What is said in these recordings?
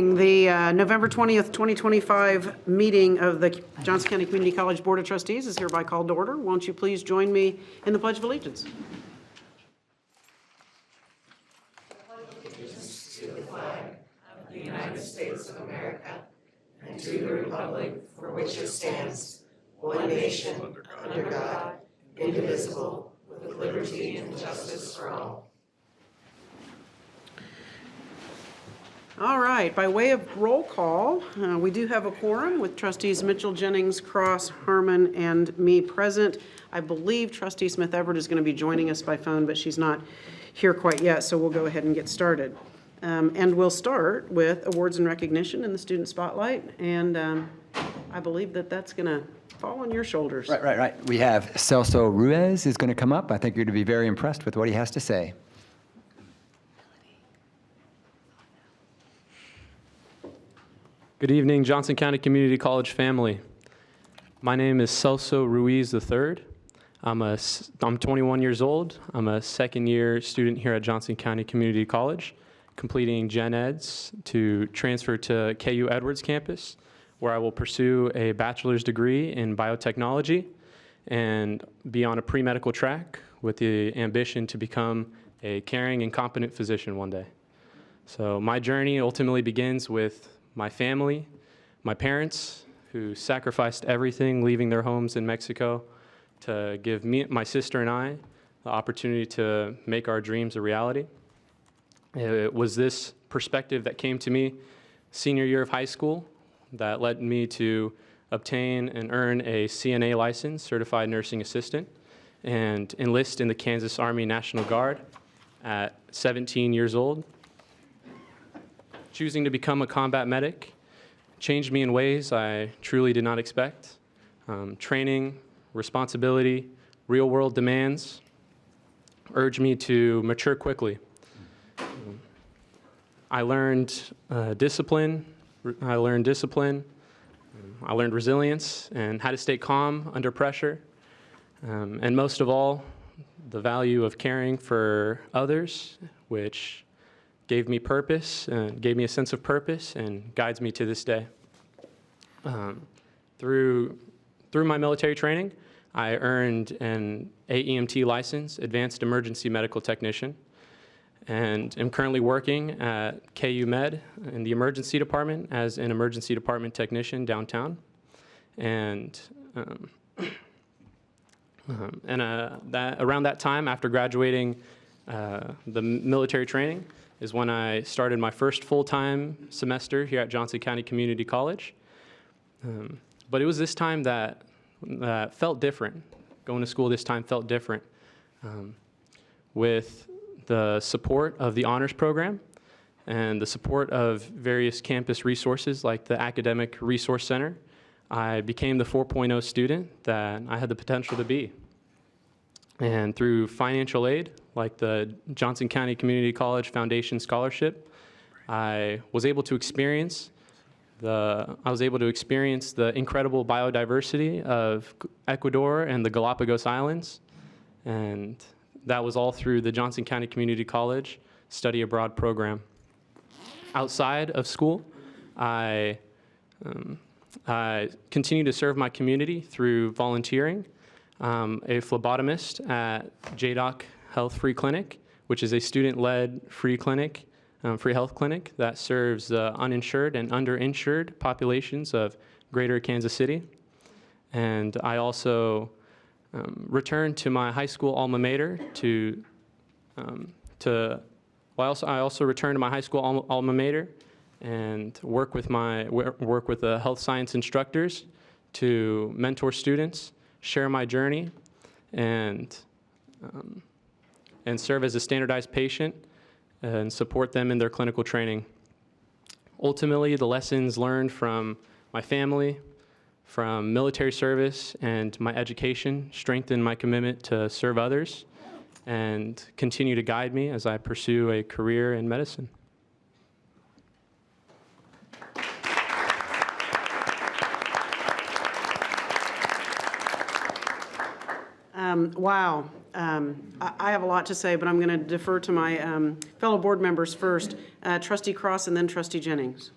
morning. The November 20th, 2025 meeting of the Johnson County Community College Board of Trustees is hereby called to order. Won't you please join me in the Pledge of Allegiance? Allegiance to the flag of the United States of America and to the republic for which it stands, one nation, under God, indivisible, with liberty and justice for all. All right, by way of roll call, we do have a quorum with trustees Mitchell, Jennings, Cross, Harmon, and me present. I believe trustee Smith Everett is going to be joining us by phone, but she's not here quite yet, so we'll go ahead and get started. And we'll start with awards and recognition in the student spotlight, and I believe that that's going to fall on your shoulders. Right. We have Celso Ruiz is going to come up. I think you're going to be very impressed with what he has to say. Good evening, Johnson County Community College family. My name is Celso Ruiz III. I'm 21 years old. I'm a second-year student here at Johnson County Community College, completing Gen Eds to transfer to KU Edwards campus, where I will pursue a bachelor's degree in biotechnology and be on a pre-medical track with the ambition to become a caring and competent physician one day. So my journey ultimately begins with my family, my parents, who sacrificed everything, leaving their homes in Mexico to give me, my sister and I, the opportunity to make our dreams a reality. It was this perspective that came to me senior year of high school that led me to obtain and earn a CNA license, Certified Nursing Assistant, and enlist in the Kansas Army National Guard at 17 years old. Choosing to become a combat medic changed me in ways I truly did not expect. Training, responsibility, real-world demands urged me to mature quickly. I learned discipline. I learned resilience and how to stay calm under pressure. And most of all, the value of caring for others, which gave me purpose, gave me a sense of purpose, and guides me to this day. Through my military training, I earned an AEMT license, Advanced Emergency Medical Technician, and am currently working at KU Med in the emergency department as an emergency department technician downtown. And around that time, after graduating the military training, is when I started my first full-time semester here at Johnson County Community College. But it was this time that felt different. Going to school this time felt different. With the support of the honors program and the support of various campus resources like the Academic Resource Center, I became the 4.0 student that I had the potential to be. And through financial aid, like the Johnson County Community College Foundation Scholarship, I was able to experience the incredible biodiversity of Ecuador and the Galapagos Islands. And that was all through the Johnson County Community College Study Abroad program. Outside of school, I continue to serve my community through volunteering. A phlebotomist at JDoc Health Free Clinic, which is a student-led free clinic, free health clinic that serves the uninsured and underinsured populations of Greater Kansas City. And I also returned to my high school alma mater I also returned to my high school alma mater and work with the health science instructors to mentor students, share my journey, and serve as a standardized patient and support them in their clinical training. Ultimately, the lessons learned from my family, from military service, and my education strengthen my commitment to serve others and continue to guide me as I pursue a career in medicine. Wow. I have a lot to say, but I'm going to defer to my fellow board members first. Trustee Cross and then Trustee Jennings.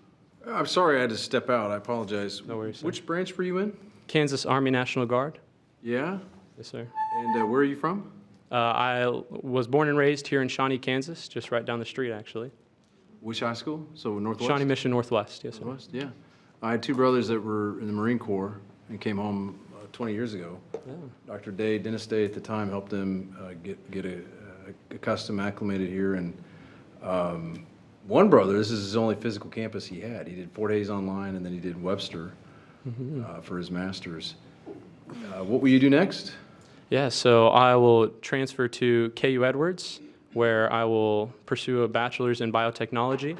I'm sorry I had to step out. I apologize. No worries, sir. Which branch were you in? Kansas Army National Guard. Yeah? Yes, sir. And where are you from? I was born and raised here in Shawnee, Kansas, just right down the street, actually. Which high school? So Northwest? Shawnee Mission Northwest, yes, sir. Northwest, yeah. I had two brothers that were in the Marine Corps and came home 20 years ago. Yeah. Dr. Day, Dennis Day at the time, helped them get accustomed, acclimated here. And one brother, this is his only physical campus he had. He did 4 days online, and then he did Webster for his master's. What will you do next? Yeah, so I will transfer to KU Edwards, where I will pursue a bachelor's in biotechnology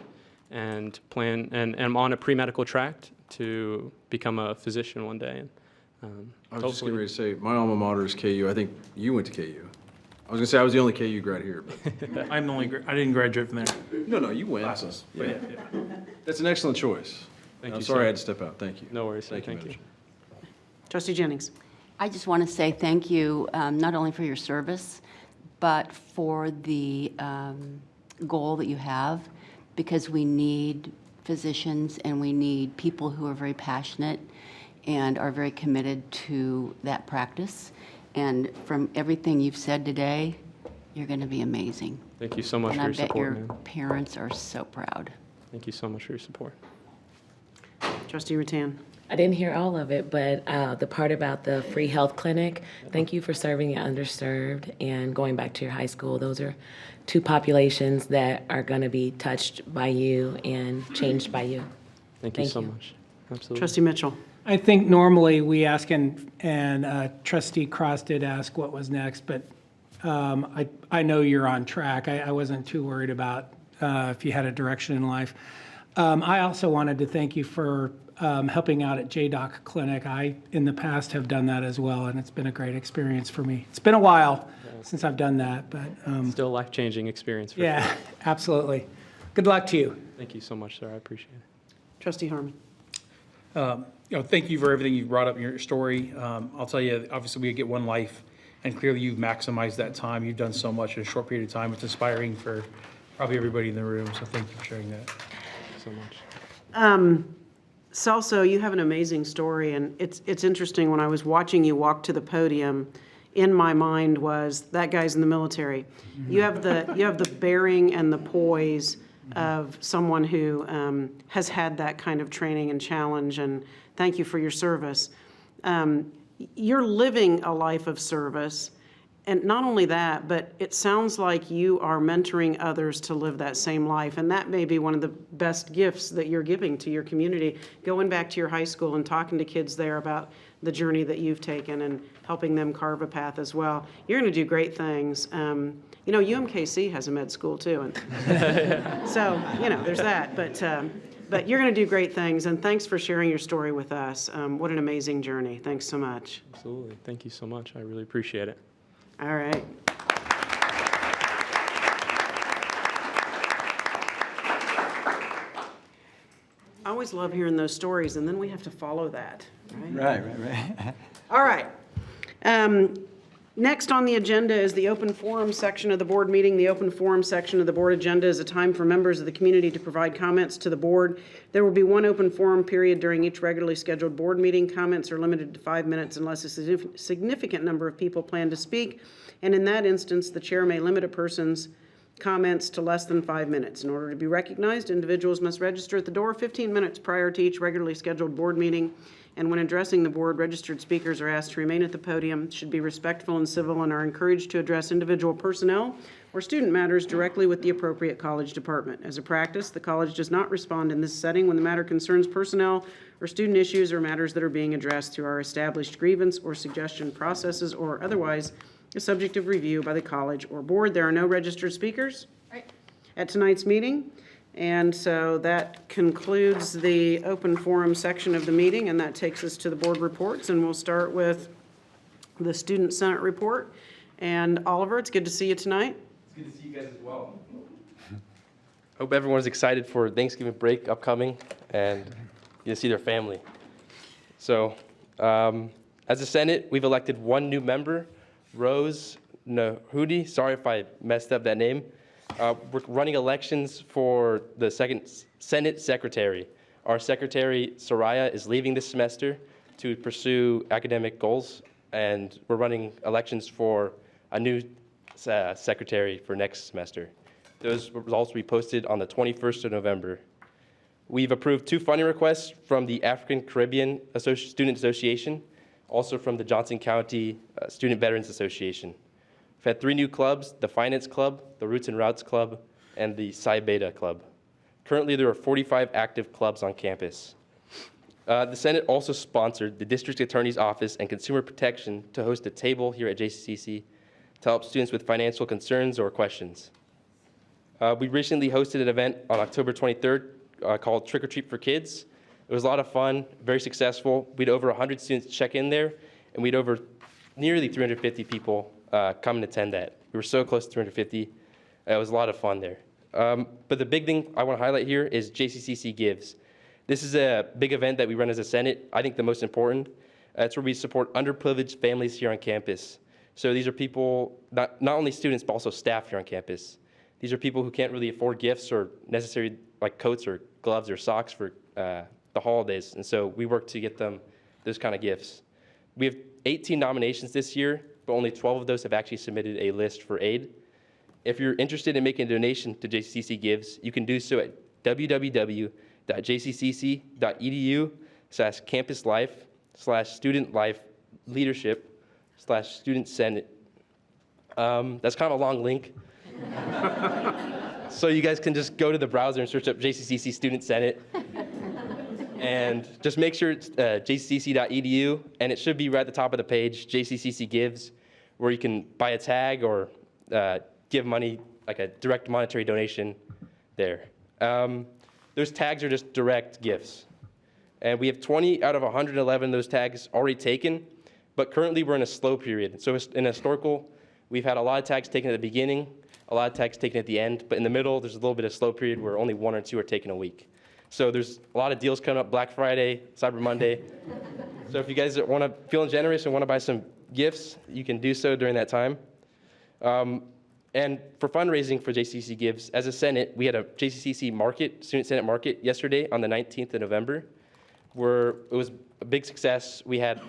and I'm on a pre-medical track to become a physician one day. And, I was just getting ready to say, my alma mater is KU. I think you went to KU. I was going to say I was the only KU grad here. But I'm the only, I didn't graduate from there. no, you went. Classes. Yeah. That's an excellent choice. Thank I'm you, sorry sir. I had to step out. Thank you. No worries, sir. Thank you. Thank you. Mitch. Trustee Jennings. I just want to say thank you, not only for your service, but for the goal that you have, because we need physicians and we need people who are very passionate and are very committed to that practice. And from everything you've said today, you're going to be amazing. Thank you so much And for I your bet your support, man. parents are so proud. Thank you so much for your support. Trustee Rattan. I didn't hear all of it, but the part about the free health clinic, thank you for serving the underserved and going back to your high school. Those are two populations that are going to be touched by you and changed by you. Thank you Thank so you. much. Absolutely. Trustee Mitchell. I think normally we ask, and Trustee Cross did ask what was next, but I know you're on track. I wasn't too worried about if you had a direction in life. I also wanted to thank you for helping out at JDoc Clinic. I, in the past, have done that as well, and it's been a great experience for me. It's been a while since I've done that, but Still a life-changing experience for yeah, sure. absolutely. Good luck to you. Thank you so much, sir. I appreciate it. Trustee Harmon. Thank you for everything you've brought up in your story. I'll tell you, obviously, we get one life, and clearly you've maximized that time. You've done so much in a short period of time. It's inspiring for probably everybody in the room, so thank you for sharing that. Thank you so much. Celso, you have an amazing story, and it's interesting. When I was watching you walk to the podium, in my mind was, that guy's in the military. You have the bearing and the poise of someone who has had that kind of training and challenge, and thank you for your service. You're living a life of service, and not only that, but it sounds like you are mentoring others to live that same life, and that may be one of the best gifts that you're giving to your community, going back to your high school and talking to kids there about the journey that you've taken and helping them carve a path as well. You're going to do great things. You know, UMKC has a med school too, and so, you know, there's that, but you're going to do great things, and thanks for sharing your story with us. What an amazing journey. Thanks so much. Absolutely. Thank you so much. I really appreciate it. All right. I always love hearing those stories, and then we have to follow that, right? Right. All right. Next on the agenda is the open forum section of the board meeting. The open forum section of the board agenda is a time for members of the community to provide comments to the board. There will be one open forum period during each regularly scheduled board meeting. Comments are limited to 5 minutes unless a significant number of people plan to speak. And in that instance, the chair may limit a person's comments to less than 5 minutes. In order to be recognized, individuals must register at the door 15 minutes prior to each regularly scheduled board meeting. And when addressing the board, registered speakers are asked to remain at the podium, should be respectful and civil, and are encouraged to address individual personnel or student matters directly with the appropriate college department. As a practice, the college does not respond in this setting when the matter concerns personnel or student issues or matters that are being addressed through our established grievance or suggestion processes or otherwise is subject of review by the college or board. There are no registered speakers at tonight's meeting. And so that concludes the open forum section of the meeting, and that takes us to the board reports. And we'll start with the Student Senate report. And Oliver, it's good to see you tonight. It's good to see you guys as well. Hope everyone's excited for Thanksgiving break upcoming and you see their family. So, as a Senate, we've elected one new member, Rose Nahudi. Sorry if I messed up that name. We're running elections for the second Senate Secretary. Our secretary, Soraya, is leaving this semester to pursue academic goals, and we're running elections for a new secretary for next semester. Those results will be posted on the 21st of November. We've approved 2 funding requests from the African Caribbean Student Association, also from the Johnson County Student Veterans Association. We've had 3 new clubs: the Finance Club, the Roots and Routes Club, and the Psi Beta Club. Currently, there are 45 active clubs on campus. The Senate also sponsored the District Attorney's Office and Consumer Protection to host a table here at JCCC to help students with financial concerns or questions. We recently hosted an event on October 23rd called Trick or Treat for Kids. It was a lot of fun, very successful. We had over 100 students check in there, and we had over nearly 350 people come and attend that. We were so close to 350. It was a lot of fun there. But the big thing I want to highlight here is JCCC Gives. This is a big event that we run as a Senate. I think the most important. It's where we support underprivileged families here on campus. So these are people, not only students, but also staff here on campus. These are people who can't really afford gifts or necessary like coats or gloves or socks for the holidays. And so we work to get them those kind of gifts. We have 18 nominations this year, but only 12 of those have actually submitted a list for aid. If you're interested in making a donation to JCCC Gives, you can do so at www.jccc.edu/campuslife/student-life-leadership/student senate. That's kind of a long link. So you guys can just go to the browser and search up JCCC Student Senate. And just make sure it's jccc.edu, and it should be right at the top of the page, JCCC Gives, where you can buy a tag or give money, like a direct monetary donation there. Those tags are just direct gifts. And we have 20 out of 111 of those tags already taken, but currently we're in a slow period. So in historical, we've had a lot of tags taken at the beginning, a lot of tags taken at the end, but in the middle, there's a little bit of slow period where only 1 or 2 are taken a week. So there's a lot of deals coming up, Black Friday, Cyber Monday. So if you guys want to feeling generous and want to buy some gifts, you can do so during that time. And for fundraising for JCCC Gives, as a Senate, we had a JCCC market, Student Senate market, yesterday on the 19th of November, where it was a big success. We had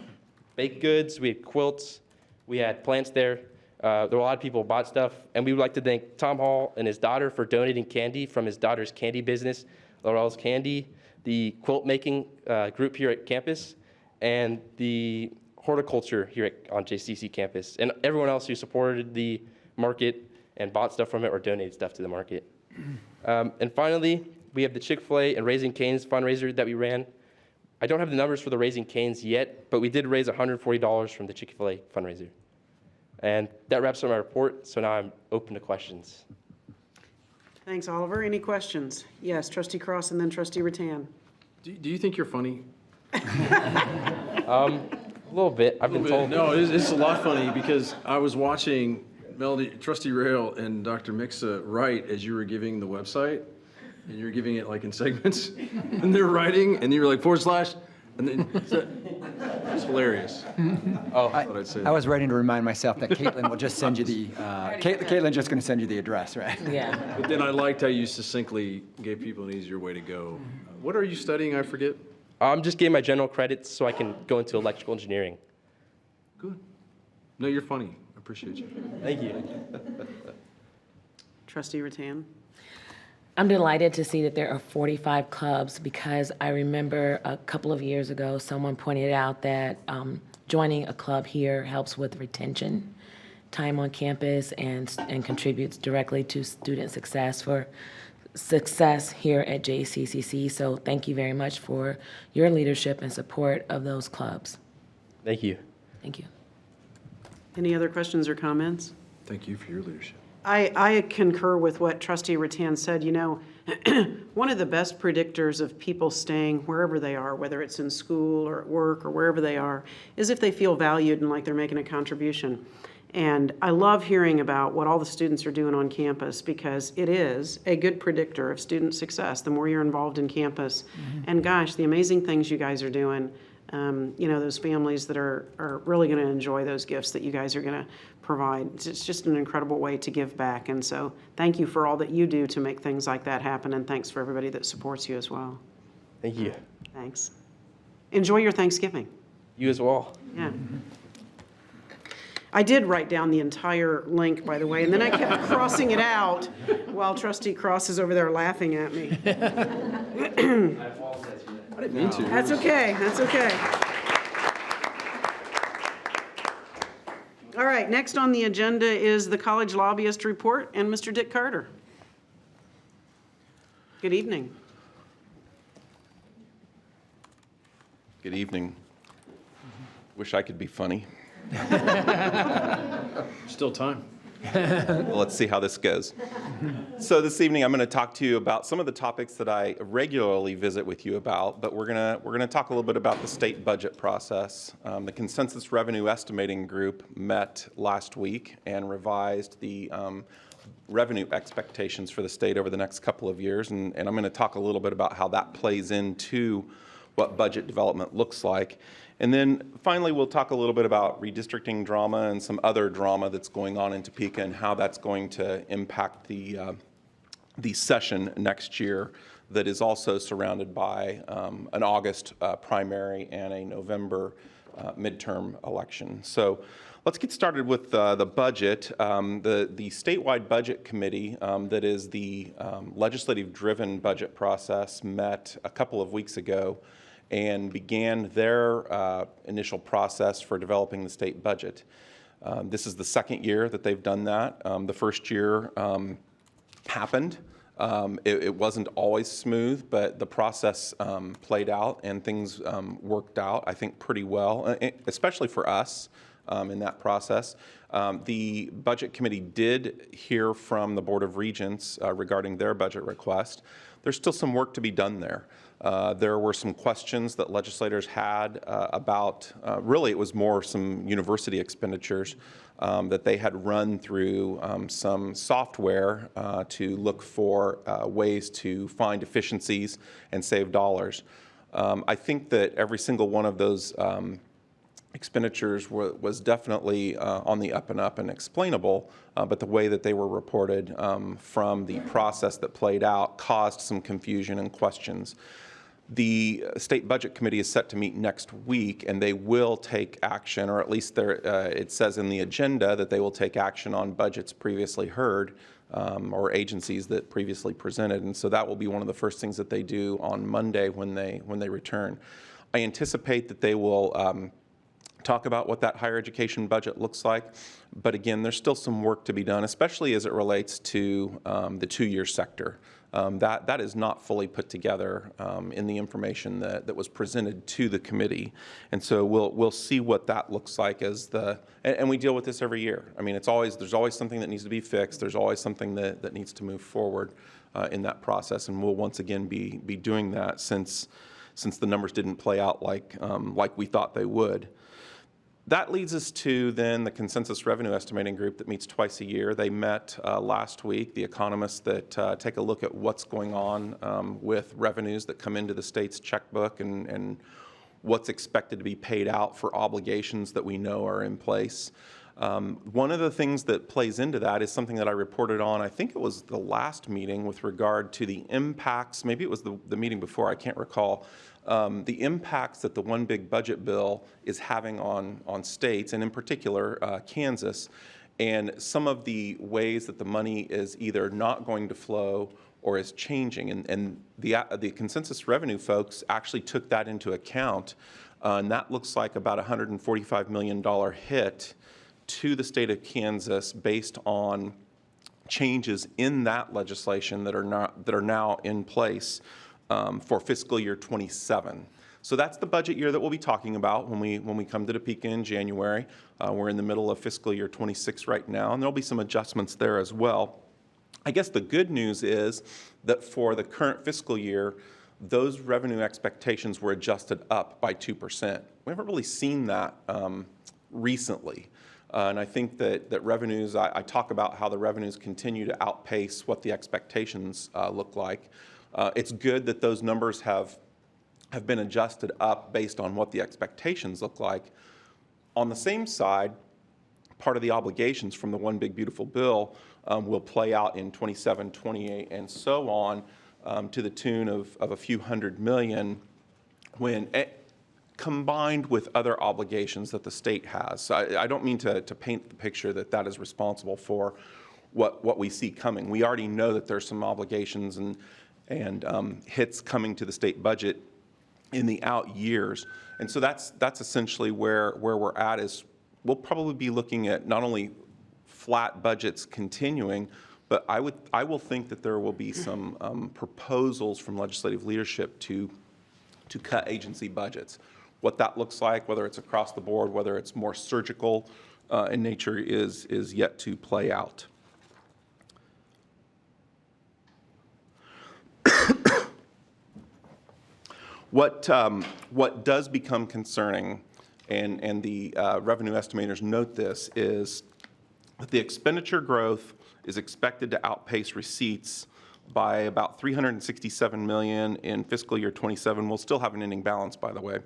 baked goods, we had quilts, we had plants there. There were a lot of people who bought stuff, and we would like to thank Tom Hall and his daughter for donating candy from his daughter's candy business, Laurel's Candy, the quilt making group here at campus, and the horticulture here on JCCC campus, and everyone else who supported the market and bought stuff from it or donated stuff to the market. And finally, we have the Chick-fil-A and Raising Cane's fundraiser that we ran. I don't have the numbers for the Raising Cane's yet, but we did raise $140 from the Chick-fil-A fundraiser. And that wraps up my report, so now I'm open to questions. Thanks, Oliver. Any questions? Yes, Trustee Cross and then Trustee Rattan. Do you think you're funny? A little bit, I've been told. No, it's a lot funny because I was watching Melody, Trustee Rail and Dr. Mixa write as you were giving the website, and you're giving it like in segments, and they're writing, and you were like /, and then it's hilarious. Oh, That's what I'd say. I was waiting to remind myself that Caitlin will just send you the, Caitlin's just going to send you the address, right? Yeah. But then I liked how you succinctly gave people an easier way to go. What are you studying? I forget. I'm just getting my general credits so I can go into electrical engineering. Good. No, you're funny. I appreciate you. Thank you. Trustee Rattan. I'm delighted to see that there are 45 clubs because I remember a couple of years ago, someone pointed out that joining a club here helps with retention, time on campus, and contributes directly to student success here at JCCC. So thank you very much for your leadership and support of those clubs. Thank you. Thank you. Any other questions or comments? Thank you for your leadership. I concur with what Trustee Rattan said. You know, one of the best predictors of people staying wherever they are, whether it's in school or at work or wherever they are, is if they feel valued and like they're making a contribution. And I love hearing about what all the students are doing on campus because it is a good predictor of student success, the more you're involved in campus. And gosh, the amazing things you guys are doing, you know, those families that are really going to enjoy those gifts that you guys are going to provide. It's just an incredible way to give back. And so thank you for all that you do to make things like that happen. And thanks for everybody that supports you as well. Thank you. Thanks. Enjoy your Thanksgiving. You as well. Yeah. I did write down the entire link, by the way, and then I kept crossing it out while Trustee Cross is over there laughing at me. I didn't mean to. That's okay, that's okay. All right, next on the agenda is the college lobbyist report and Mr. Dick Carter. Good evening. Good evening. Wish I could be funny. Still time. Well, let's see how this goes. So this evening, I'm going to talk to you about some of the topics that I regularly visit with you about, but we're going to talk a little bit about the state budget process. The Consensus Revenue Estimating Group met last week and revised the revenue expectations for the state over the next couple of years, and I'm going to talk a little bit about how that plays into what budget development looks like. And then finally, we'll talk a little bit about redistricting drama and some other drama that's going on in Topeka and how that's going to impact the session next year that is also surrounded by an August primary and a November midterm election. So let's get started with the budget. The statewide budget committee, that is the legislative-driven budget process, met a couple of weeks ago and began their initial process for developing the state budget. This is the second year that they've done that. The first year happened. It wasn't always smooth, but the process played out and things worked out, I think, pretty well, especially for us in that process. The Budget Committee did hear from the Board of Regents regarding their budget request. There's still some work to be done there. There were some questions that legislators had about, really it was more some university expenditures that they had run through some software to look for ways to find efficiencies and save dollars. I think that every single one of those expenditures was definitely on the up and up and explainable, but the way that they were reported from the process that played out caused some confusion and questions. The State Budget Committee is set to meet next week, and they will take action, or at least it says in the agenda that they will take action on budgets previously heard or agencies that previously presented, and so that will be one of the first things that they do on Monday when they return. I anticipate that they will talk about what that higher education budget looks like, but again, there's still some work to be done, especially as it relates to the two-year sector. That is not fully put together in the information that was presented to the committee, and so we'll see what that looks like as and we deal with this every year. I mean, there's always something that needs to be fixed. There's always something that needs to move forward in that process, and we'll once again be doing that since the numbers didn't play out like we thought they would. That leads us to then the Consensus Revenue Estimating Group that meets twice a year. They met last week, the economists that take a look at what's going on with revenues that come into the state's checkbook and what's expected to be paid out for obligations that we know are in place. One of the things that plays into that is something that I reported on, I think it was the last meeting, with regard to the impacts, maybe it was the meeting before, I can't recall, the impacts that the One Big Budget Bill is having on states, and in particular Kansas, and some of the ways that the money is either not going to flow or is changing. And the consensus revenue folks actually took that into account, and that looks like about a $145 million hit to the state of Kansas based on changes in that legislation that are now in place for fiscal year 27. So that's the budget year that we'll be talking about when we come to Topeka in January. We're in the middle of fiscal year 26 right now, and there'll be some adjustments there as well. I guess the good news is that for the current fiscal year, those revenue expectations were adjusted up by 2%. We haven't really seen that recently. And I think that revenues, I talk about how the revenues continue to outpace what the expectations look like. It's good that those numbers have been adjusted up based on what the expectations look like. On the same side, part of the obligations from the One Big Beautiful Bill will play out in 27, 28, and so on to the tune of a few $100 million combined with other obligations that the state has. So I don't mean to paint the picture that that is responsible for what we see coming. We already know that there's some obligations and hits coming to the state budget in the out years. And so that's essentially where we're at. Is we'll probably be looking at not only flat budgets continuing, but I will think that there will be some proposals from legislative leadership to cut agency budgets. What that looks like, whether it's across the board, whether it's more surgical in nature, is yet to play out. What does become concerning, and the revenue estimators note this, is that the expenditure growth is expected to outpace receipts by about $367 million in fiscal year 27. We'll still have an ending balance, by the way,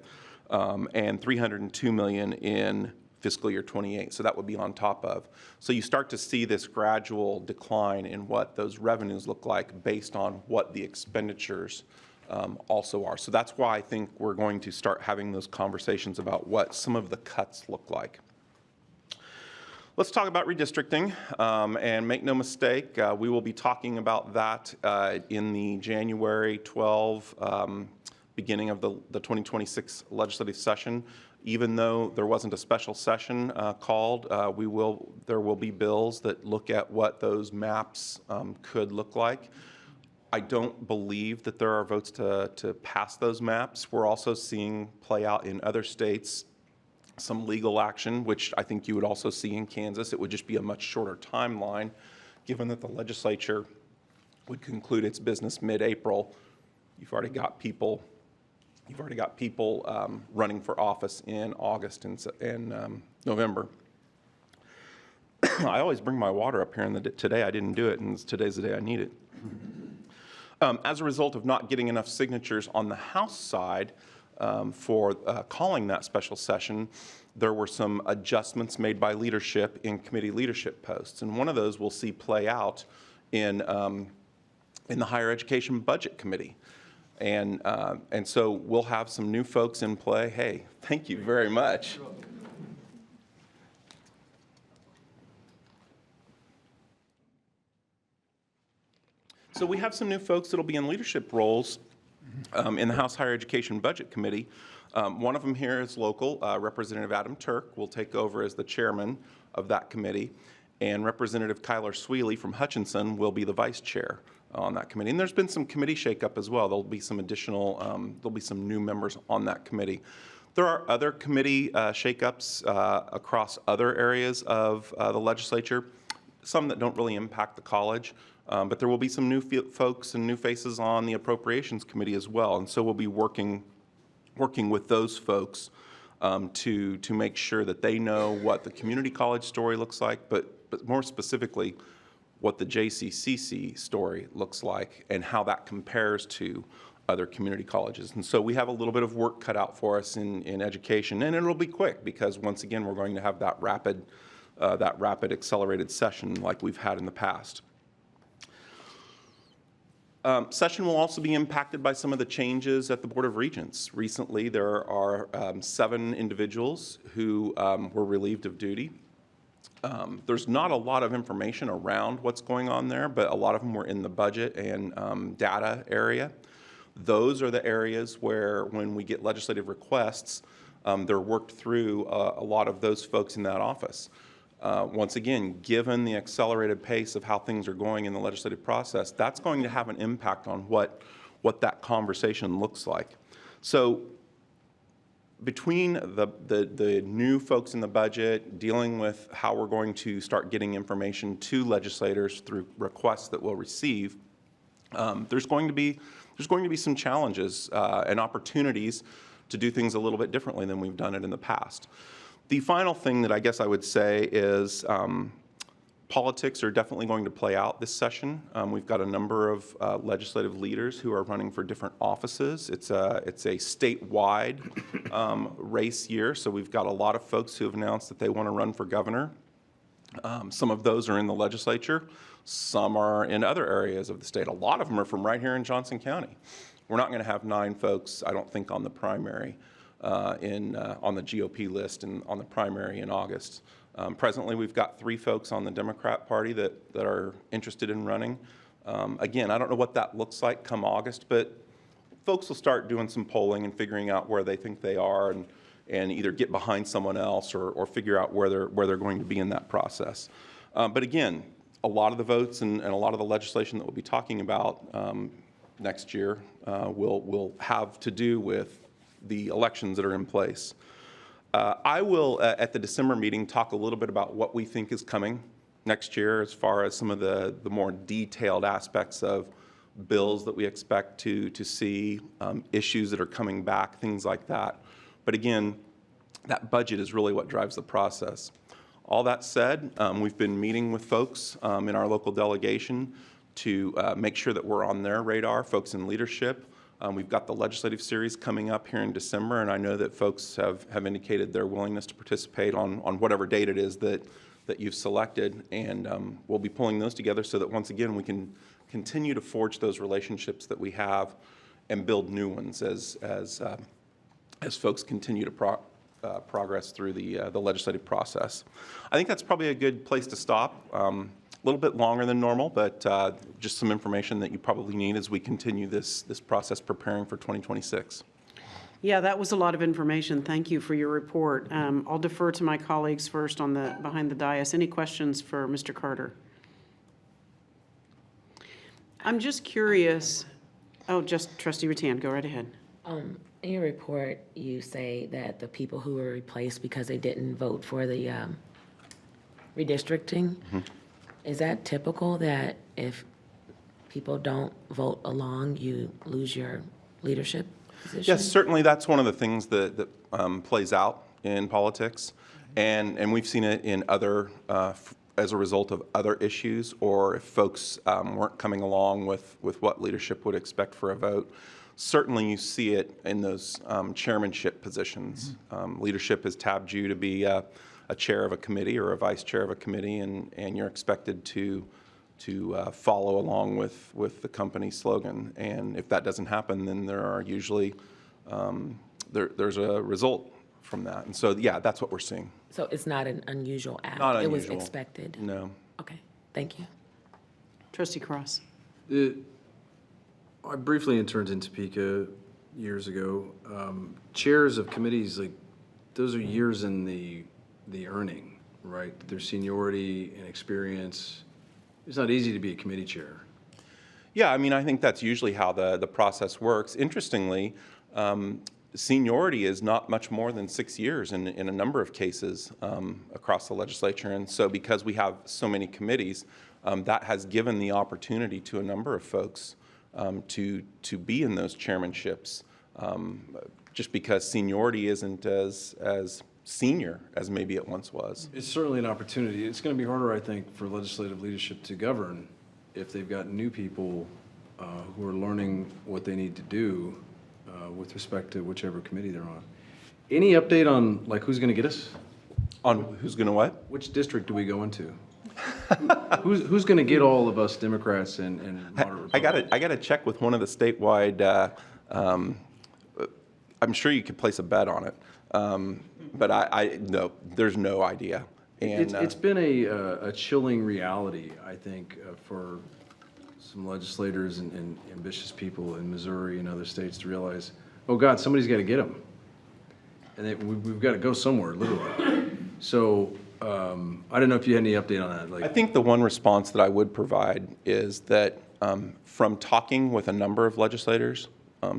and $302 million in fiscal year 28. So that would be on top of. So you start to see this gradual decline in what those revenues look like based on what the expenditures also are. So that's why I think we're going to start having those conversations about what some of the cuts look like. Let's talk about redistricting, and make no mistake, we will be talking about that in the January 12 beginning of the 2026 legislative session. Even though there wasn't a special session called, there will be bills that look at what those maps could look like. I don't believe that there are votes to pass those maps. We're also seeing play out in other states some legal action, which I think you would also see in Kansas. It would just be a much shorter timeline, given that the legislature would conclude its business mid-April. You've already got people running for office in August and November. I always bring my water up here, and today I didn't do it, and today's the day I need it. As a result of not getting enough signatures on the House side for calling that special session, there were some adjustments made by leadership in committee leadership posts. And one of those we'll see play out in the Higher Education Budget Committee. And so we'll have some new folks in play. Hey, thank you very much. So we have some new folks that'll be in leadership roles in the House Higher Education Budget Committee. One of them here is local. Representative Adam Turk will take over as the chairman of that committee, and Representative Kyler Sweely from Hutchinson will be the vice chair on that committee. And there's been some committee shakeup as well. There'll be some additional, there'll be some new members on that committee. There are other committee shakeups across other areas of the legislature, some that don't really impact the college. But there will be some new folks and new faces on the Appropriations Committee as well. And so we'll be working with those folks to make sure that they know what the community college story looks like, but more specifically, what the JCCC story looks like and how that compares to other community colleges. And so we have a little bit of work cut out for us in education, and it'll be quick because once again, we're going to have that rapid accelerated session like we've had in the past. Session will also be impacted by some of the changes at the Board of Regents. Recently, there are 7 individuals who were relieved of duty. There's not a lot of information around what's going on there, but a lot of them were in the budget and data area. Those are the areas where, when we get legislative requests, they're worked through a lot of those folks in that office. Once again, given the accelerated pace of how things are going in the legislative process, that's going to have an impact on what that conversation looks like. So between the new folks in the budget, dealing with how we're going to start getting information to legislators through requests that we'll receive, there's going to be some challenges and opportunities to do things a little bit differently than we've done it in the past. The final thing that I guess I would say is politics are definitely going to play out this session. We've got a number of legislative leaders who are running for different offices. It's a statewide race year, so we've got a lot of folks who have announced that they want to run for governor. Some of those are in the legislature. Some are in other areas of the state. A lot of them are from right here in Johnson County. We're not going to have 9 folks, I don't think, on the primary on the GOP list and on the primary in August. Presently, we've got 3 folks on the Democrat Party that are interested in running. Again, I don't know what that looks like come August, but folks will start doing some polling and figuring out where they think they are and either get behind someone else or figure out where they're going to be in that process. But again, a lot of the votes and a lot of the legislation that we'll be talking about next year will have to do with the elections that are in place. I will, at the December meeting, talk a little bit about what we think is coming next year as far as some of the more detailed aspects of bills that we expect to see, issues that are coming back, things like that. But again, that budget is really what drives the process. All that said, we've been meeting with folks in our local delegation to make sure that we're on their radar, folks in leadership. We've got the legislative series coming up here in December, and I know that folks have indicated their willingness to participate on whatever date it is that you've selected, and we'll be pulling those together so that once again we can continue to forge those relationships that we have and build new ones as folks continue to progress through the legislative process. I think that's probably a good place to stop. A little bit longer than normal, but just some information that you probably need as we continue this process preparing for 2026. Yeah, that was a lot of information. Thank you for your report. I'll defer to my colleagues first behind the dais. Any questions for Mr. Carter? I'm just curious. Oh, just Trustee Rattan, go right ahead. In your report, you say that the people who were replaced because they didn't vote for the redistricting, is that typical that if people don't vote along, you lose your leadership position? Yes, certainly that's one of the things that plays out in politics, and we've seen it in other, as a result of other issues, or if folks weren't coming along with what leadership would expect for a vote. Certainly you see it in those chairmanship positions. Leadership has tabbed you to be a chair of a committee or a vice chair of a committee, and you're expected to follow along with the company slogan. And if that doesn't happen, then there are usually, there's a result from that. And so, yeah, that's what we're seeing. So it's not an unusual act? Not unusual. It was expected? No. Okay, thank you. Trustee Cross. I briefly interned in Topeka years ago. Chairs of committees, like, those are years in the earning, right? Their seniority and experience. It's not easy to be a committee chair. Yeah, I mean, I think that's usually how the process works. Interestingly, seniority is not much more than 6 years in a number of cases across the legislature. And so because we have so many committees, that has given the opportunity to a number of folks to be in those chairmanships, just because seniority isn't as senior as maybe it once was. It's certainly an opportunity. It's going to be harder, I think, for legislative leadership to govern if they've got new people who are learning what they need to do with respect to whichever committee they're on. Any update on, like, who's going to get us? On who's going to what? Which district do we go into? Who's going to get all of us Democrats and moderate Republicans? I got to check with one of the statewide. I'm sure you could place a bet on it, but I no, there's no idea. And It's been a chilling reality, I think, for some legislators and ambitious people in Missouri and other states to realize, oh God, somebody's got to get them, and we've got to go somewhere, literally. So. I don't know if you had any update on that. Like, I think the one response that I would provide is that from talking with a number of legislators,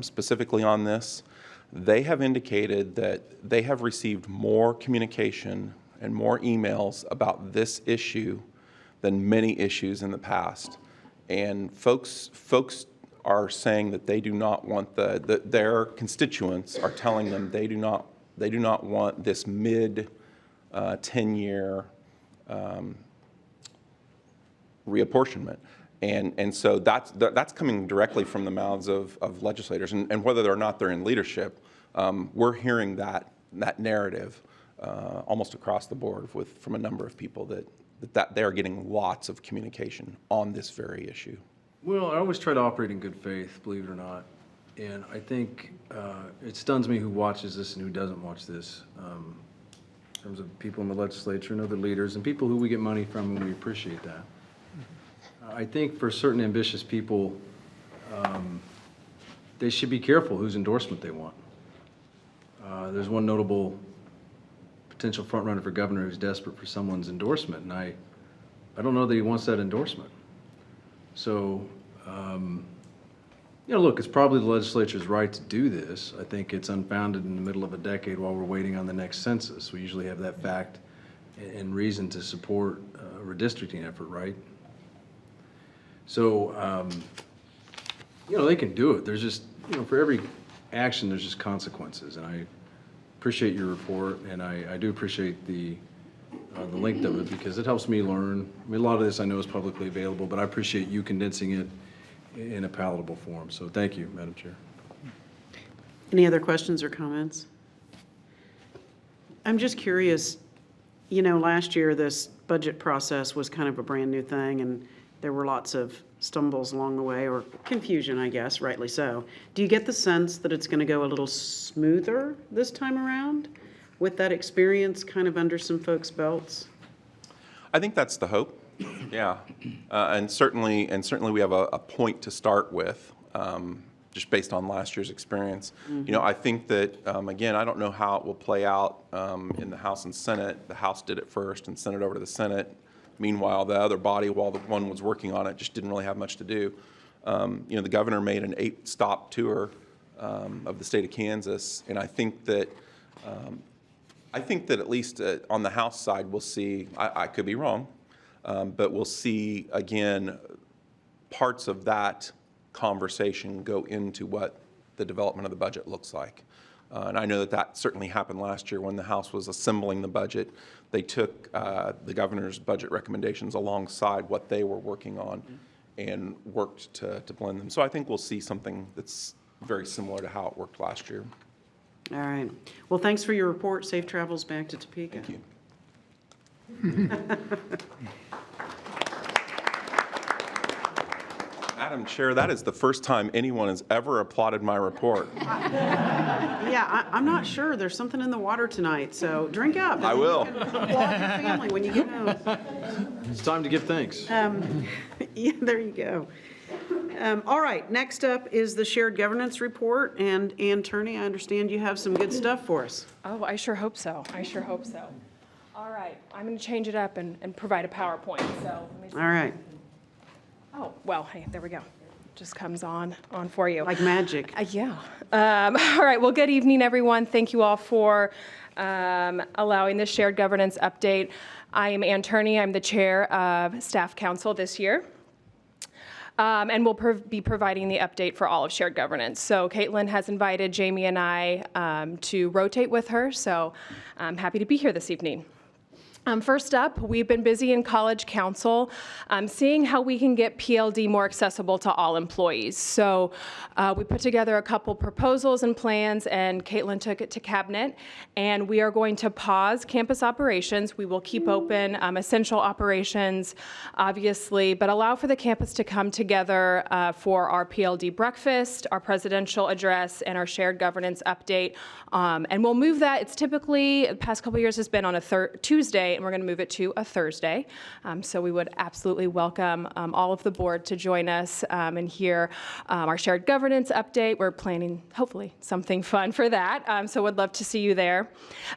specifically on this, they have indicated that they have received more communication and more emails about this issue than many issues in the past. And folks are saying that they do not want their constituents are telling them they do not want this mid 10-year reapportionment. And so that's coming directly from the mouths of legislators. And whether or not they're in leadership, we're hearing that narrative almost across the board from a number of people that they're getting lots of communication on this very issue. well, I always try to operate in good faith, believe it or not. And I think it stuns me who watches this and who doesn't watch this, in terms of people in the legislature and other leaders and people who we get money from, and we appreciate that. I think for certain ambitious people, they should be careful whose endorsement they want. There's one notable potential frontrunner for governor who's desperate for someone's endorsement, and I don't know that he wants that endorsement. So, look, it's probably the legislature's right to do this. I think it's unfounded in the middle of a decade while we're waiting on the next census. We usually have that fact and reason to support a redistricting effort, right? So, they can do it. There's just, for every action, there's just consequences. And I appreciate your report, and I do appreciate the length of it because it helps me learn. I mean, a lot of this I know is publicly available, but I appreciate you condensing it in a palatable form. So thank you, Madam Chair. Any other questions or comments? I'm just curious, last year this budget process was kind of a brand new thing, and there were lots of stumbles along the way, or confusion, I guess, rightly so. Do you get the sense that it's going to go a little smoother this time around with that experience kind of under some folks' belts? I think that's the hope. Yeah, and certainly we have a point to start with, just based on last year's experience. I think that again, I don't know how it will play out in the House and Senate. The House did it first and sent it over to the Senate. Meanwhile, the other body, while the one was working on it, just didn't really have much to do. The governor made an 8-stop tour of the state of Kansas, and I think that at least on the House side, we'll see. I could be wrong. But we'll see, again, parts of that conversation go into what the development of the budget looks like. And I know that certainly happened last year when the House was assembling the budget. They took the governor's budget recommendations alongside what they were working on and worked to blend them. So I think we'll see something that's very similar to how it worked last year. All right. Well, thanks for your report. Safe travels back to Topeka. Thank you. Madam Chair, that is the first time anyone has ever applauded my report. Yeah, I'm not sure. There's something in the water tonight, so drink up. I will. Applaud your family when you get home. It's time to give thanks. Yeah, there you go. All right, next up is the shared governance report, and Ann Turney, I understand you have some good stuff for us. Oh, I sure hope so. All right, I'm going to change it up and provide a PowerPoint. So let me see. All right, Oh, well, hey, there we go. Just comes on for you. like magic. Yeah. All right, well, good evening, everyone. Thank you all for allowing this shared governance update. I am Ann Turney. I'm the chair of Staff Council this year. And we'll be providing the update for all of shared governance. So Caitlin has invited Jamie and I to rotate with her, so I'm happy to be here this evening. First up, we've been busy in College Council seeing how we can get PLD more accessible to all employees. So we put together a couple proposals and plans, and Caitlin took it to Cabinet, and we are going to pause campus operations. We will keep open essential operations, obviously, but allow for the campus to come together for our PLD breakfast, our presidential address, and our shared governance update. And we'll move that. It's typically, the past couple of years, has been on a Tuesday, and we're going to move it to a Thursday. So we would absolutely welcome all of the board to join us and hear our shared governance update. We're planning, hopefully, something fun for that. So would love to see you there.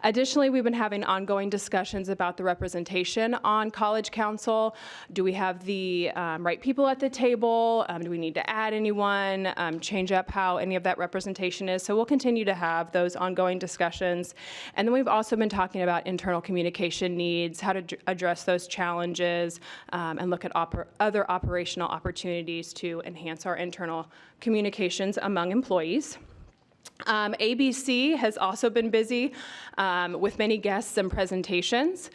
Additionally, we've been having ongoing discussions about the representation on College Council. Do we have the right people at the table? Do we need to add anyone, change up how any of that representation is? So we'll continue to have those ongoing discussions. And then we've also been talking about internal communication needs, how to address those challenges, and look at other operational opportunities to enhance our internal communications among employees. ABC has also been busy with many guests and presentations.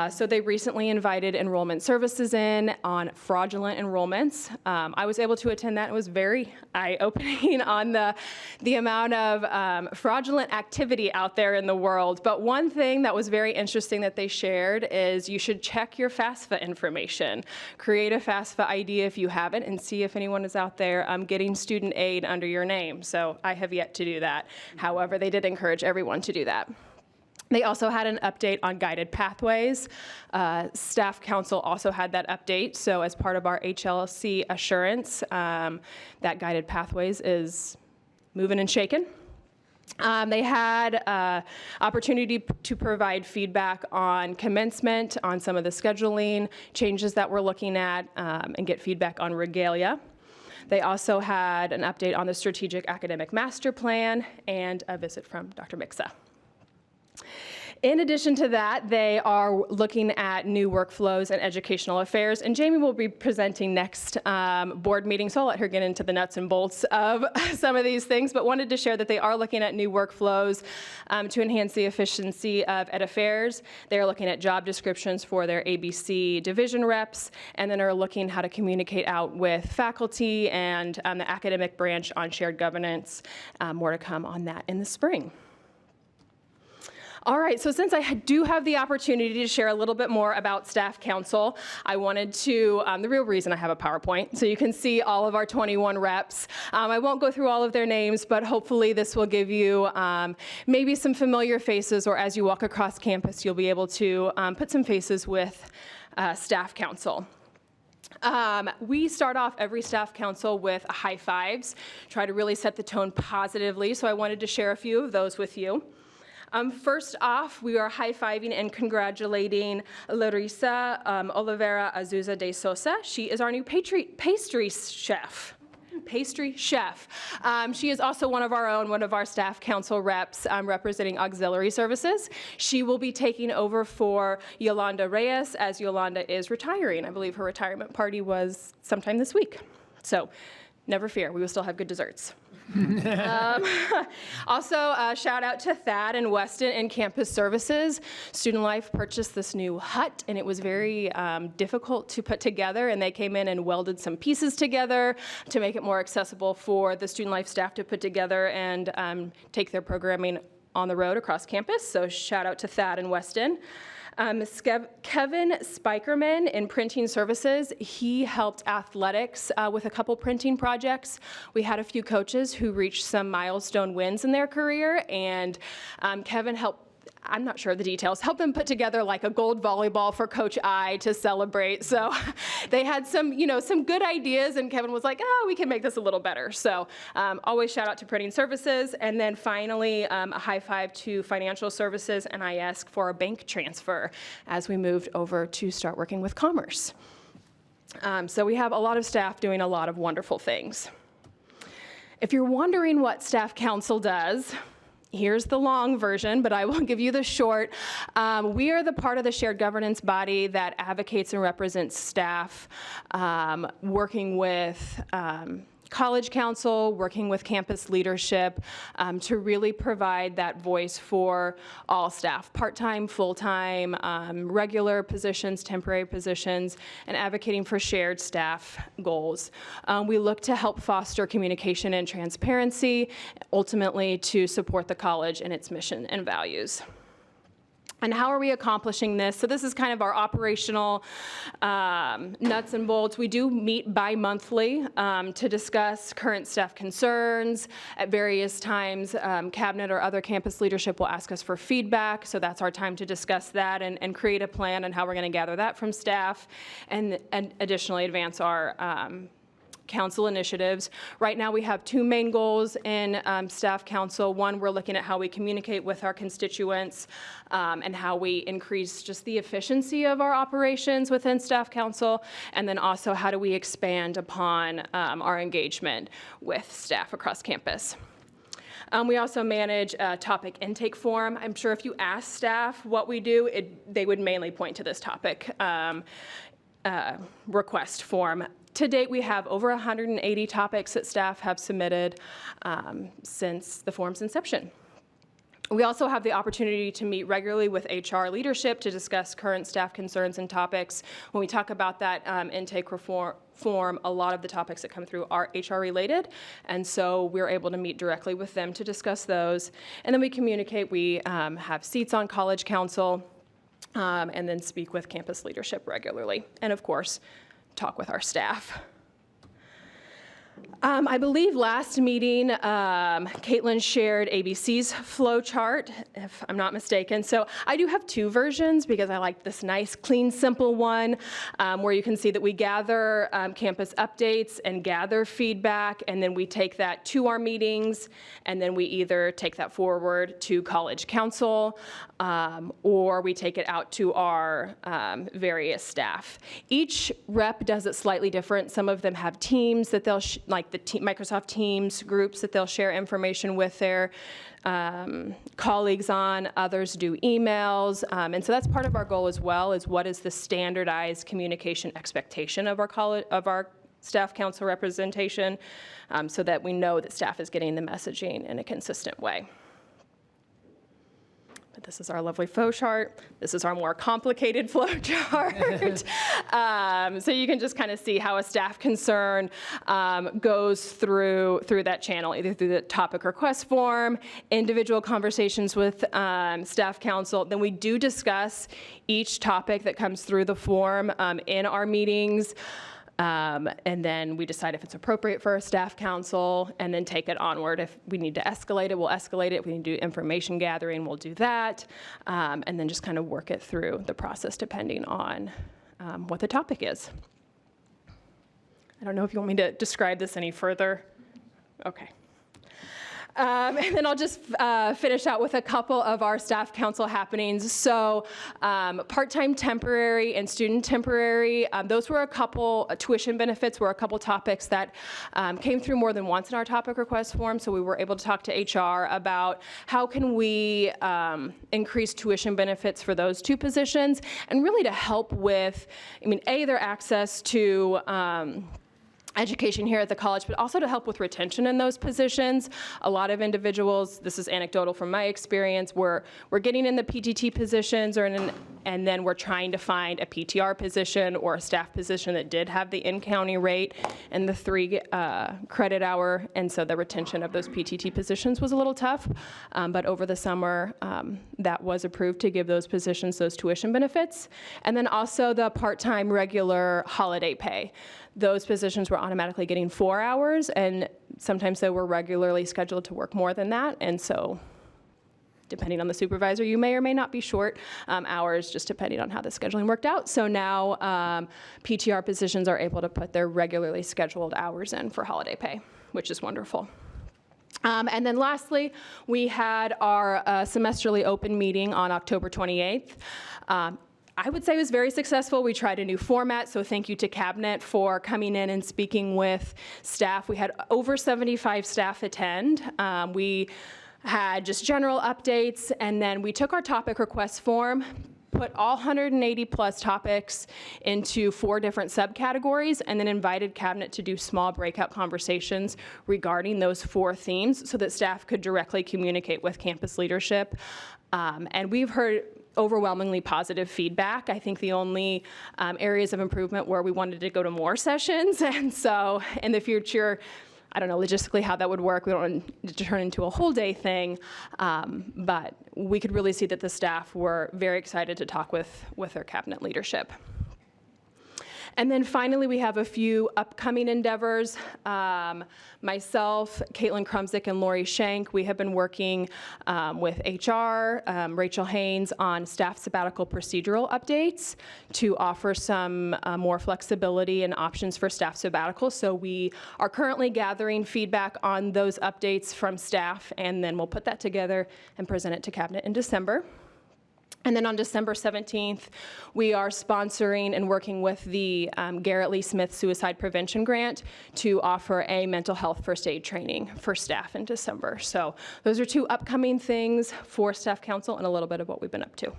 So they recently invited enrollment services in on fraudulent enrollments. I was able to attend that. It was very eye-opening on the amount of fraudulent activity out there in the world. But one thing that was very interesting that they shared is you should check your FAFSA information. Create a FAFSA ID if you haven't, and see if anyone is out there getting student aid under your name. So I have yet to do that. However, they did encourage everyone to do that. They also had an update on guided pathways. Staff Council also had that update. So as part of our HLC assurance, that guided pathways is moving and shaking. They had opportunity to provide feedback on commencement, on some of the scheduling changes that we're looking at, and get feedback on regalia. They also had an update on the strategic academic master plan and a visit from Dr. Mixa. In addition to that, they are looking at new workflows and educational affairs, and Jamie will be presenting next board meeting, so I'll let her get into the nuts and bolts of some of these things, but wanted to share that they are looking at new workflows to enhance the efficiency of ed affairs. They are looking at job descriptions for their ABC division reps, and then are looking how to communicate out with faculty and the academic branch on shared governance. More to come on that in the spring. All right, so since I do have the opportunity to share a little bit more about Staff Council, I wanted to, the real reason I have a PowerPoint, so you can see all of our 21 reps. I won't go through all of their names, but hopefully this will give you maybe some familiar faces, or as you walk across campus, you'll be able to put some faces with Staff Council. We start off every Staff Council with high fives, try to really set the tone positively, so I wanted to share a few of those with you. First off, we are high-fiving and congratulating Larissa Oliveira Azusa de Sosa. She is our new pastry chef. She is also one of our Staff Council reps representing auxiliary services. She will be taking over for Yolanda Reyes as Yolanda is retiring. I believe her retirement party was sometime this week. So never fear, we will still have good desserts. Also, shout out to Thad and Weston in Campus Services. Student Life purchased this new hut, and it was very difficult to put together, and they came in and welded some pieces together to make it more accessible for the Student Life staff to put together and take their programming on the road across campus. So shout out to Thad and Weston. Kevin Spikerman in Printing Services, he helped athletics with a couple printing projects. We had a few coaches who reached some milestone wins in their career, and Kevin helped, I'm not sure of the details, helped them put together like a gold volleyball for Coach I to celebrate. So they had some, some good ideas, and Kevin was like, oh, we can make this a little better. So always shout out to Printing Services. And then finally, a high five to Financial Services, and I asked for a bank transfer as we moved over to start working with Commerce. So we have a lot of staff doing a lot of wonderful things. If you're wondering what Staff Council does, here's the long version, but I will give you the short. We are the part of the shared governance body that advocates and represents staff, working with College Council, working with campus leadership to really provide that voice for all staff, part-time, full-time, regular positions, temporary positions, and advocating for shared staff goals. We look to help foster communication and transparency, ultimately to support the college and its mission and values. And how are we accomplishing this? So this is kind of our operational nuts and bolts. We do meet bi-monthly to discuss current staff concerns. At various times, cabinet or other campus leadership will ask us for feedback, so that's our time to discuss that and create a plan on how we're going to gather that from staff, and additionally advance our council initiatives. Right now we have two main goals in Staff Council. One, we're looking at how we communicate with our constituents and how we increase just the efficiency of our operations within Staff Council, and then also how do we expand upon our engagement with staff across campus. We also manage a topic intake form. I'm sure if you ask staff what we do, they would mainly point to this topic request form. To date, we have over 180 topics that staff have submitted since the form's inception. We also have the opportunity to meet regularly with HR leadership to discuss current staff concerns and topics. When we talk about that intake form, a lot of the topics that come through are HR related, and so we're able to meet directly with them to discuss those. And then we communicate. We have seats on College Council, and then speak with campus leadership regularly, and of course, talk with our staff. I believe last meeting, Caitlin shared ABC's flow chart, if I'm not mistaken. So I do have two versions because I like this nice, clean, simple one where you can see that we gather campus updates and gather feedback, and then we take that to our meetings, and then we either take that forward to College Council or we take it out to our various staff. Each rep does it slightly different. Some of them have teams that they'll like the Microsoft Teams groups that they'll share information with their colleagues on. Others do emails. And so that's part of our goal as well, is what is the standardized communication expectation of our staff council representation, so that we know that staff is getting the messaging in a consistent way. But this is our lovely flow chart. This is our more complicated flow chart. So you can just kind of see how a staff concern goes through that channel, either through the topic request form, individual conversations with staff council. Then we do discuss each topic that comes through the form in our meetings. And then we decide if it's appropriate for a staff council, and then take it onward. If we need to escalate it, we'll escalate it. If we need to do information gathering, we'll do that. And then just kind of work it through the process depending on what the topic is. I don't know if you want me to describe this any further. Okay. And then I'll just finish out with a couple of our staff council happenings. So part-time temporary and student temporary, those were a couple, tuition benefits were a couple topics that came through more than once in our topic request form. So we were able to talk to HR about how can we increase tuition benefits for those two positions, and really to help with, their access to education here at the college, but also to help with retention in those positions. A lot of individuals, this is anecdotal from my experience, we're getting in the PTT positions and then we're trying to find a PTR position or a staff position that did have the in-county rate and the 3 credit hour, and so the retention of those PTT positions was a little tough. But over the summer, that was approved to give those positions those tuition benefits. And then also the part-time regular holiday pay. Those positions were automatically getting 4 hours, and sometimes they were regularly scheduled to work more than that. And so depending on the supervisor, you may or may not be short hours, just depending on how the scheduling worked out. So now PTR positions are able to put their regularly scheduled hours in for holiday pay, which is wonderful. And then lastly, we had our semesterly open meeting on October 28th. I would say it was very successful. We tried a new format, so thank you to Cabinet for coming in and speaking with staff. We had over 75 staff attend. We had just general updates, and then we took our topic request form, put all 180 plus topics into 4 different subcategories, and then invited Cabinet to do small breakout conversations regarding those 4 themes so that staff could directly communicate with campus leadership. And we've heard overwhelmingly positive feedback. I think the only areas of improvement where we wanted to go to more sessions, and so in the future, I don't know logistically how that would work. We don't want it to turn into a whole day thing, but we could really see that the staff were very excited to talk with their cabinet leadership. And then finally, we have a few upcoming endeavors. Myself, Caitlin Krumzik, and Lori Shank, we have been working with HR, Rachel Haynes, on staff sabbatical procedural updates to offer some more flexibility and options for staff sabbatical. So we are currently gathering feedback on those updates from staff, and then we'll put that together and present it to Cabinet in December. And then on December 17th, we are sponsoring and working with the Garrett Lee Smith Suicide Prevention Grant to offer a mental health first aid training for staff in December. So those are 2 upcoming things for Staff Council and a little bit of what we've been up to.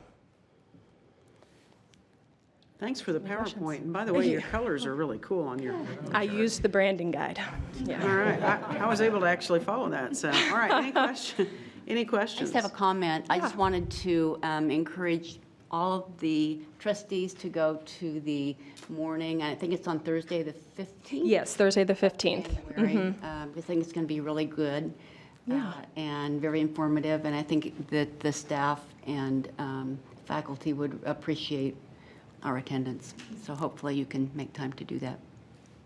Thanks for the PowerPoint. And by the way, your colors are really cool on your. I used the branding guide. Yeah. All right. I was able to actually follow that. So, all right. Any I questions? just have a comment. I just wanted to encourage all of the trustees to go to the morning, I think it's on Thursday, the 15th? Yes, Thursday, the 15th. January. I think it's going to be really good and very informative, and I think that the staff and faculty would appreciate our attendance. So hopefully you can make time to do that.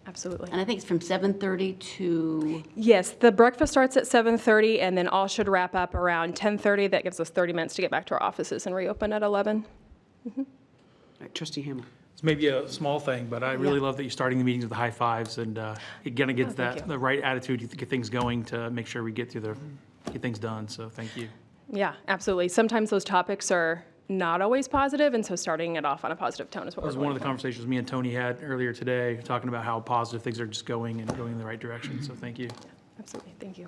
Absolutely. And I think it's from 7:30 to, Yes, the breakfast starts at 7:30, and then all should wrap up around 10:30. That gives us 30 minutes to get back to our offices and reopen at 11. All right, Trustee Hamel. It's maybe a small thing, but I really love that you're starting the meetings with the high fives, and it kind of gets thank you. the right attitude to get things going, to make sure we get things done, so thank you. Yeah, absolutely. Sometimes those topics are not always positive, and so starting it off on a positive tone is what That was we're one going of the for. conversations me and Tony had earlier today, talking about how positive things are just going and going in the right direction, so thank you. Absolutely, thank you.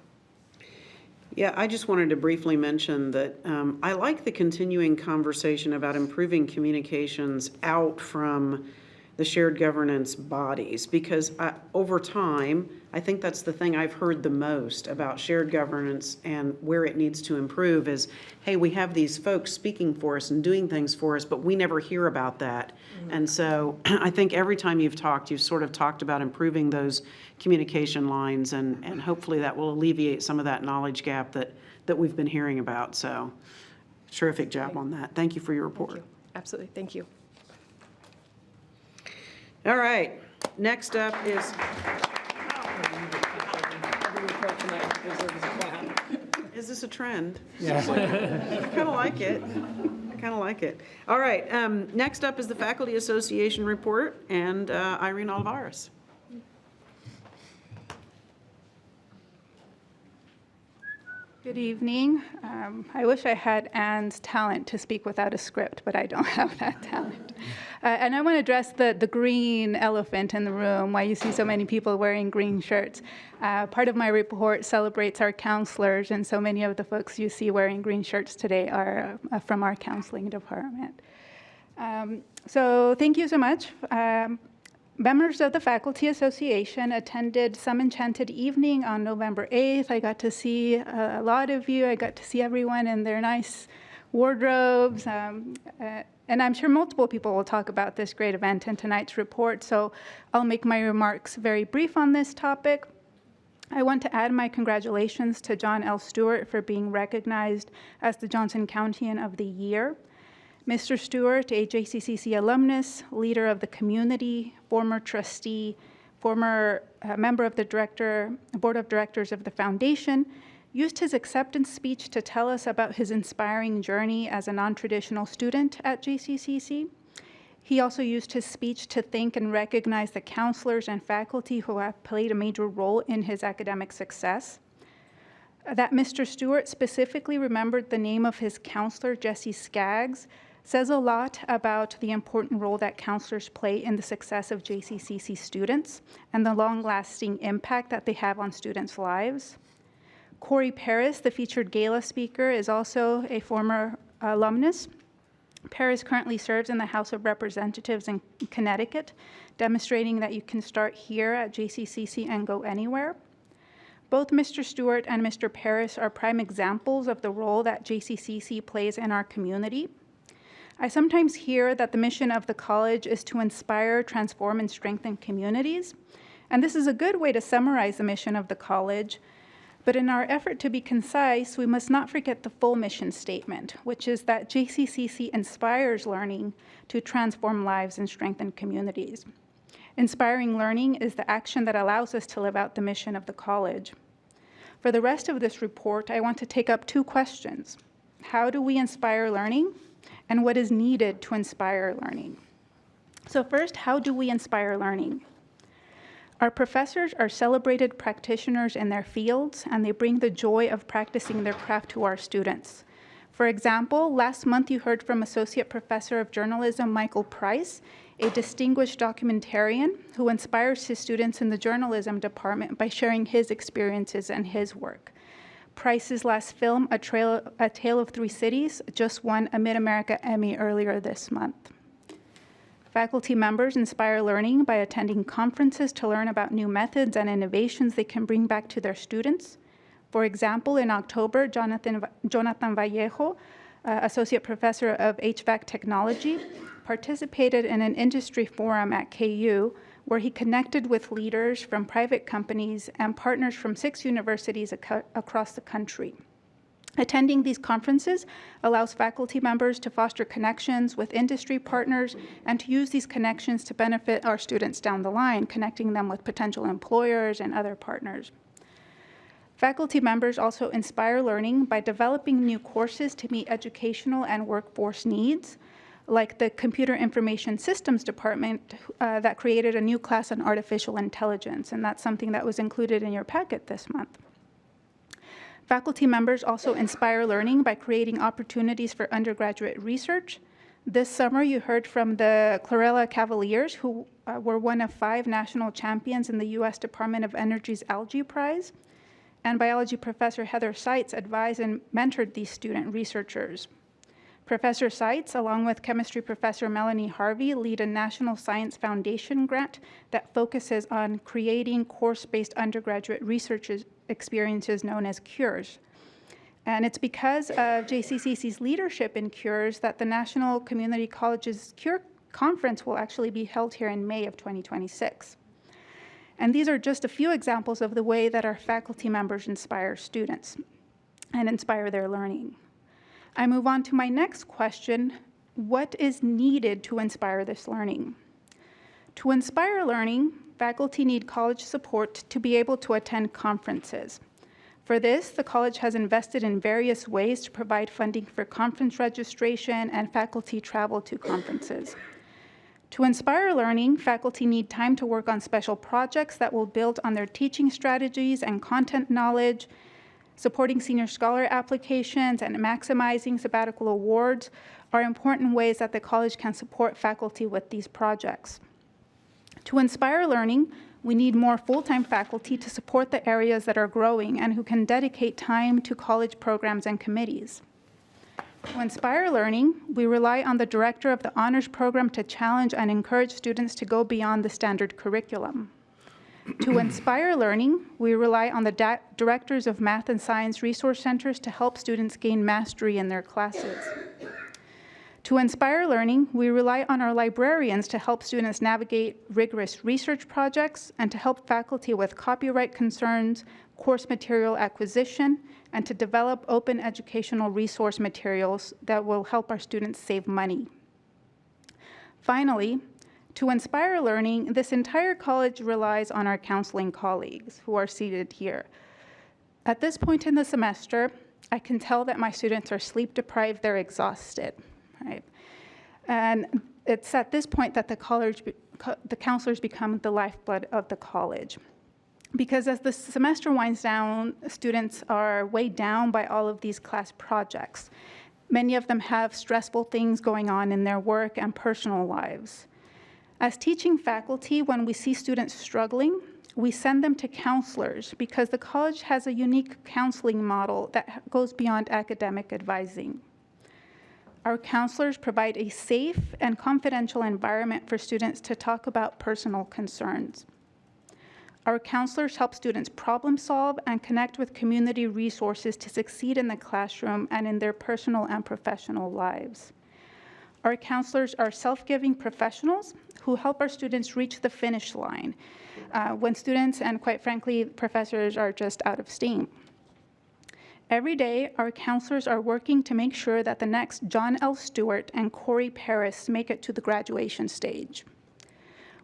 Yeah, I just wanted to briefly mention that I like the continuing conversation about improving communications out from the shared governance bodies, because over time, I think that's the thing I've heard the most about shared governance and where it needs to improve is, hey, we have these folks speaking for us and doing things for us, but we never hear about that. And so I think every time you've sort of talked about improving those communication lines, and hopefully that will alleviate some of that knowledge gap that we've been hearing about. So terrific job on that. Thank you for your report. Thank you. Absolutely, thank you. All right, next up is, is this a trend? Yeah. I kind of like it. I kind of like it. All right, next up is the Faculty Association report, and Irene Olivares. Good evening. I wish I had Anne's talent to speak without a script, but I don't have that talent. And I want to address the green elephant in the room, why you see so many people wearing green shirts. Part of my report celebrates our counselors, and so many of the folks you see wearing green shirts today are from our counseling department. So thank you so much. Members of the Faculty Association attended Some Enchanted Evening on November 8th. I got to see a lot of you. I got to see everyone in their nice wardrobes. And I'm sure multiple people will talk about this great event in tonight's report, so I'll make my remarks very brief on this topic. I want to add my congratulations to John L. Stewart for being recognized as the Johnson Countian of the Year. Mr. Stewart, a JCCC alumnus, leader of the community, former trustee, former member of the board of directors of the foundation, used his acceptance speech to tell us about his inspiring journey as a non-traditional student at JCCC. He also used his speech to thank and recognize the counselors and faculty who have played a major role in his academic success. That Mr. Stewart specifically remembered the name of his counselor, Jessie Skaggs, says a lot about the important role that counselors play in the success of JCCC students and the long-lasting impact that they have on students' lives. Corey Paris, the featured gala speaker, is also a former alumnus. Paris currently serves in the House of Representatives in Connecticut, demonstrating that you can start here at JCCC and go anywhere. Both Mr. Stewart and Mr. Paris are prime examples of the role that JCCC plays in our community. I sometimes hear that the mission of the college is to inspire, transform, and strengthen communities. And this is a good way to summarize the mission of the college. But in our effort to be concise, we must not forget the full mission statement, which is that JCCC inspires learning to transform lives and strengthen communities. Inspiring learning is the action that allows us to live out the mission of the college. For the rest of this report, I want to take up two questions. How do we inspire learning? And what is needed to inspire learning? So first, how do we inspire learning? Our professors are celebrated practitioners in their fields, and they bring the joy of practicing their craft to our students. For example, last month you heard from Associate Professor of Journalism Michael Price, a distinguished documentarian who inspires his students in the journalism department by sharing his experiences and his work. Price's last film, A Tale of Three Cities, just won a Mid-America Emmy earlier this month. Faculty members inspire learning by attending conferences to learn about new methods and innovations they can bring back to their students. For example, in October, Jonathan Vallejo, Associate Professor of HVAC Technology, participated in an industry forum at KU where he connected with leaders from private companies and partners from 6 universities across the country. Attending these conferences allows faculty members to foster connections with industry partners and to use these connections to benefit our students down the line, connecting them with potential employers and other partners. Faculty members also inspire learning by developing new courses to meet educational and workforce needs, like the Computer Information Systems Department that created a new class on artificial intelligence, and that's something that was included in your packet this month. Faculty members also inspire learning by creating opportunities for undergraduate research. This summer, you heard from the Chlorella Cavaliers, who were one of 5 national champions in the U.S. Department of Energy's Algae Prize. And biology professor Heather Seitz advised and mentored these student researchers. Professor Seitz, along with chemistry professor Melanie Harvey, lead a National Science Foundation grant that focuses on creating course-based undergraduate research experiences known as CURES. And it's because of JCCC's leadership in CURES that the National Community Colleges CURE Conference will actually be held here in May of 2026. And these are just a few examples of the way that our faculty members inspire students and inspire their learning. I move on to my next question: what is needed to inspire this learning? To inspire learning, faculty need college support to be able to attend conferences. For this, the college has invested in various ways to provide funding for conference registration and faculty travel to conferences. To inspire learning, faculty need time to work on special projects that will build on their teaching strategies and content knowledge. Supporting senior scholar applications and maximizing sabbatical awards are important ways that the college can support faculty with these projects. To inspire learning, we need more full-time faculty to support the areas that are growing and who can dedicate time to college programs and committees. To inspire learning, we rely on the director of the honors program to challenge and encourage students to go beyond the standard curriculum. To inspire learning, we rely on the directors of math and science resource centers to help students gain mastery in their classes. To inspire learning, we rely on our librarians to help students navigate rigorous research projects and to help faculty with copyright concerns, course material acquisition, and to develop open educational resource materials that will help our students save money. Finally, to inspire learning, this entire college relies on our counseling colleagues who are seated here. At this point in the semester, I can tell that my students are sleep deprived, they're exhausted, right? And it's at this point that the counselors become the lifeblood of the college. Because as the semester winds down, students are weighed down by all of these class projects. Many of them have stressful things going on in their work and personal lives. As teaching faculty, when we see students struggling, we send them to counselors because the college has a unique counseling model that goes beyond academic advising. Our counselors provide a safe and confidential environment for students to talk about personal concerns. Our counselors help students problem solve and connect with community resources to succeed in the classroom and in their personal and professional lives. Our counselors are self-giving professionals who help our students reach the finish line when students and, quite frankly, professors are just out of steam. Every day, our counselors are working to make sure that the next John L. Stewart and Corey Paris make it to the graduation stage.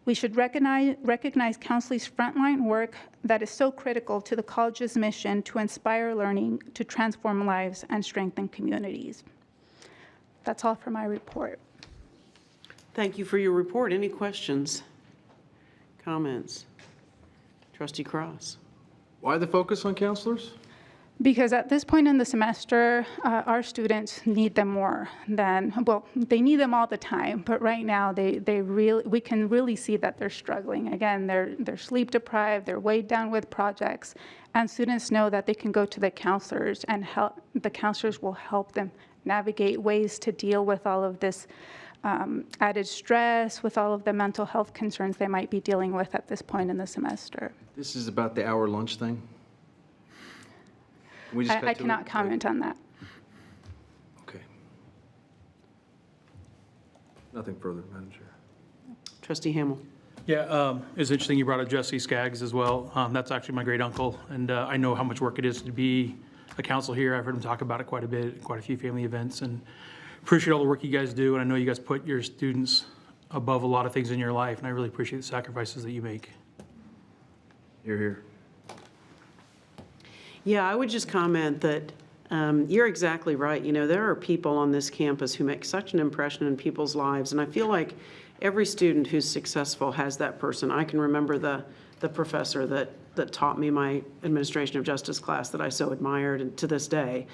We should recognize counseling's frontline work that is so critical to the college's mission to inspire learning, to transform lives, and strengthen communities. That's all for my report. Thank you for your report. Any questions, comments? Trustee Cross. Why the focus on counselors? Because at this point in the semester, our students need them more than, well, they need them all the time, but right now we can really see that they're struggling. Again, they're sleep deprived, they're weighed down with projects, and students know that they can go to the counselors and the counselors will help them navigate ways to deal with all of this added stress, with all of the mental health concerns they might be dealing with at this point in the semester. This is about the hour lunch thing? We just cut I to cannot it? comment on that. Okay. Nothing further, Madam Chair. Trustee Hamel. Yeah, it's interesting you brought up Jesse Skaggs as well. That's actually my great uncle, and I know how much work it is to be a council here. I've heard him talk about it quite a bit, quite a few family events, and appreciate all the work you guys do. And I know you guys put your students above a lot of things in your life, and I really appreciate the sacrifices that you make. Hear, hear. Yeah, I would just comment that you're exactly right. You know, there are people on this campus who make such an impression in people's lives, and I feel like every student who's successful has that person. I can remember the professor that taught me my administration of justice class that I so admired, and to this day.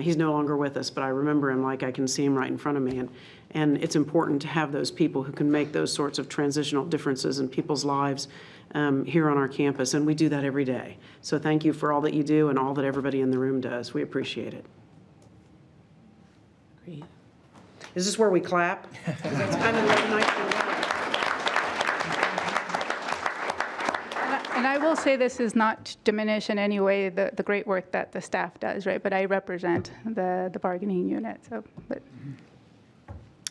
He's no longer with us, but I remember him like I can see him right in front of me. And it's important to have those people who can make those sorts of transitional differences in people's lives here on our campus, and we do that every day. So thank you for all that you do and all that everybody in the room does. We appreciate it. Great. Is this where we clap? 'Cause that's kind of the night for that. And I will say this is not to diminish in any way the great work that the staff does, right? But I represent the bargaining unit, so, but.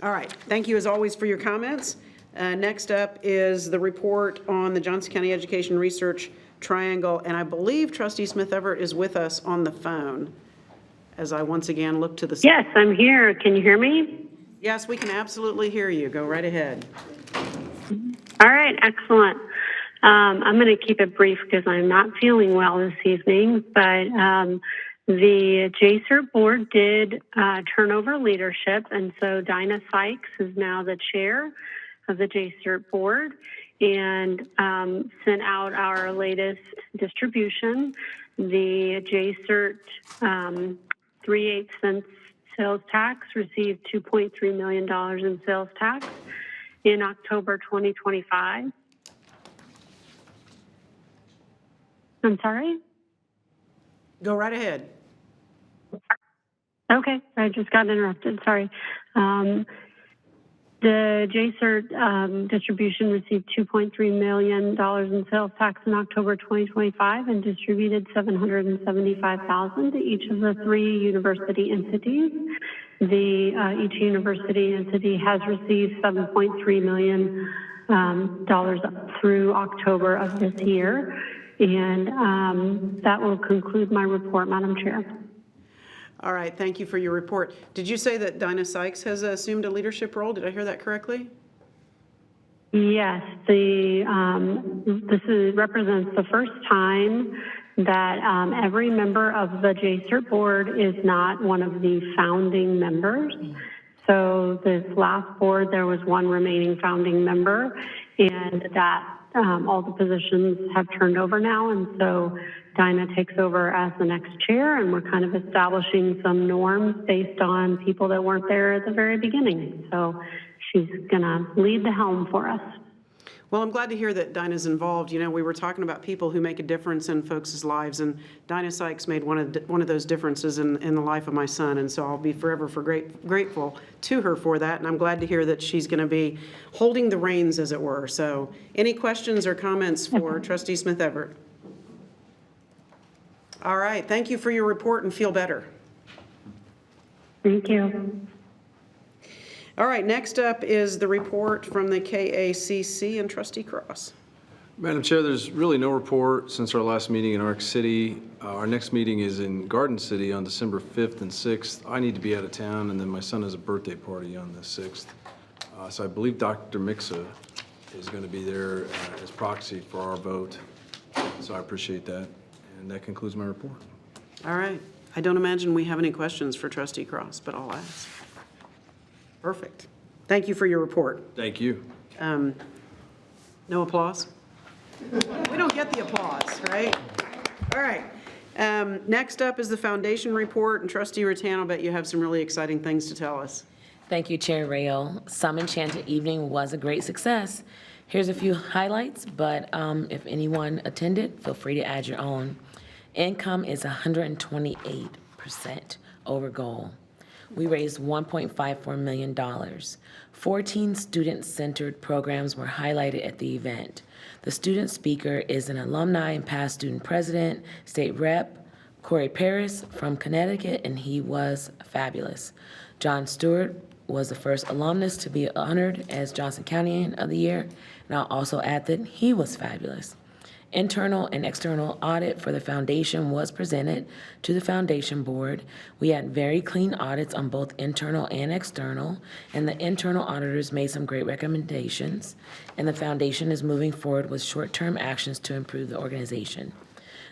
All right, thank you as always for your comments. Next up is the report on the Johnson County Education Research Triangle, and I believe Trustee Smith Everett is with us on the phone as I once again look to the. Yes, I'm here. Can you hear me? Yes, we can absolutely hear you. Go right ahead. All right, excellent. I'm going to keep it brief because I'm not feeling well this evening, but the JCCC board did turn over leadership, and so Dinah Sykes is now the chair of the JCCC board and sent out our latest distribution. The JCCC 3/8 cents sales tax received $2.3 million in sales tax in October 2025. I'm sorry? Go right ahead. Okay, I just got interrupted, sorry. The JCCC distribution received $2.3 million in sales tax in October 2025 and distributed $775,000 to each of the 3 university entities. Each university entity has received $7.3 million through October of this year. And that will conclude my report, Madam Chair. All right, thank you for your report. Did you say that Dinah Sykes has assumed a leadership role? Did I hear that correctly? Yes, this represents the first time that every member of the JCCC board is not one of the founding members. So this last board, there was one remaining founding member, and that all the positions have turned over now, and so Dinah takes over as the next chair, and we're kind of establishing some norms based on people that weren't there at the very beginning. So she's going to lead the helm for us. Well, I'm glad to hear that Dinah's involved. You know, we were talking about people who make a difference in folks' lives, and Dinah Sykes made one of those differences in the life of my son, and so I'll be forever grateful to her for that, and I'm glad to hear that she's going to be holding the reins, as it were. So any questions or comments for Trustee Smith Everett? All right, thank you for your report and feel better. Thank you. All right, next up is the report from the KACC and Trustee Cross. Madam Chair, there's really no report since our last meeting in Arc City. Our next meeting is in Garden City on December 5th and 6th. I need to be out of town, and then my son has a birthday party on the 6th. So I believe Dr. Mixa is going to be there as proxy for our vote. So I appreciate that. And that concludes my report. All right. I don't imagine we have any questions for Trustee Cross, but I'll ask. Perfect. Thank you for your report. Thank you. No applause? We don't get the applause, right? All right. Next up is the foundation report, and Trustee Rattan, I'll bet you have some really exciting things to tell us. Thank you, Chair Rayo. Some Enchanted Evening was a great success. Here's a few highlights, but if anyone attended, feel free to add your own. Income is 128% over goal. We raised $1.54 million. 14 student-centered programs were highlighted at the event. The student speaker is an alumni and past student president, state rep, Corey Paris from Connecticut, and he was fabulous. John Stewart was the first alumnus to be honored as Johnson County of the Year, and I'll also add that he was fabulous. Internal and external audit for the foundation was presented to the foundation board. We had very clean audits on both internal and external, and the internal auditors made some great recommendations, and the foundation is moving forward with short-term actions to improve the organization.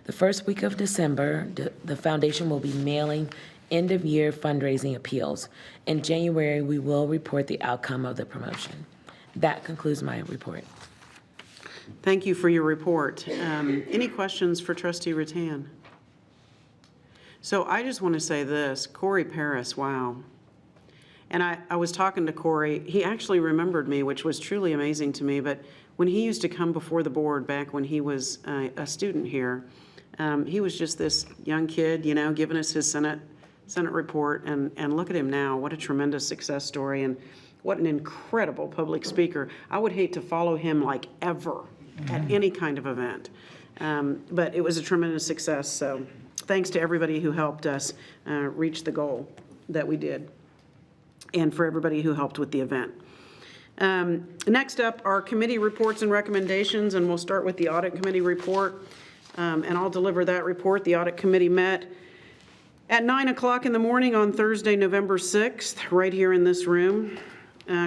The first week of December, the foundation will be mailing end-of-year fundraising appeals. In January, we will report the outcome of the promotion. That concludes my report. Thank you for your report. Any questions for Trustee Rattan? So I just want to say this, Corey Paris, wow. And I was talking to Corey, he actually remembered me, which was truly amazing to me, but when he used to come before the board back when he was a student here, he was just this young kid, you know, giving us his Senate report, and look at him now, what a tremendous success story, and what an incredible public speaker. I would hate to follow him like ever at any kind of event. But it was a tremendous success, so thanks to everybody who helped us reach the goal that we did, and for everybody who helped with the event. Next up are committee reports and recommendations, and we'll start with the Audit Committee report, and I'll deliver that report. The Audit Committee met at 9 o'clock in the morning on Thursday, November 6th, right here in this room.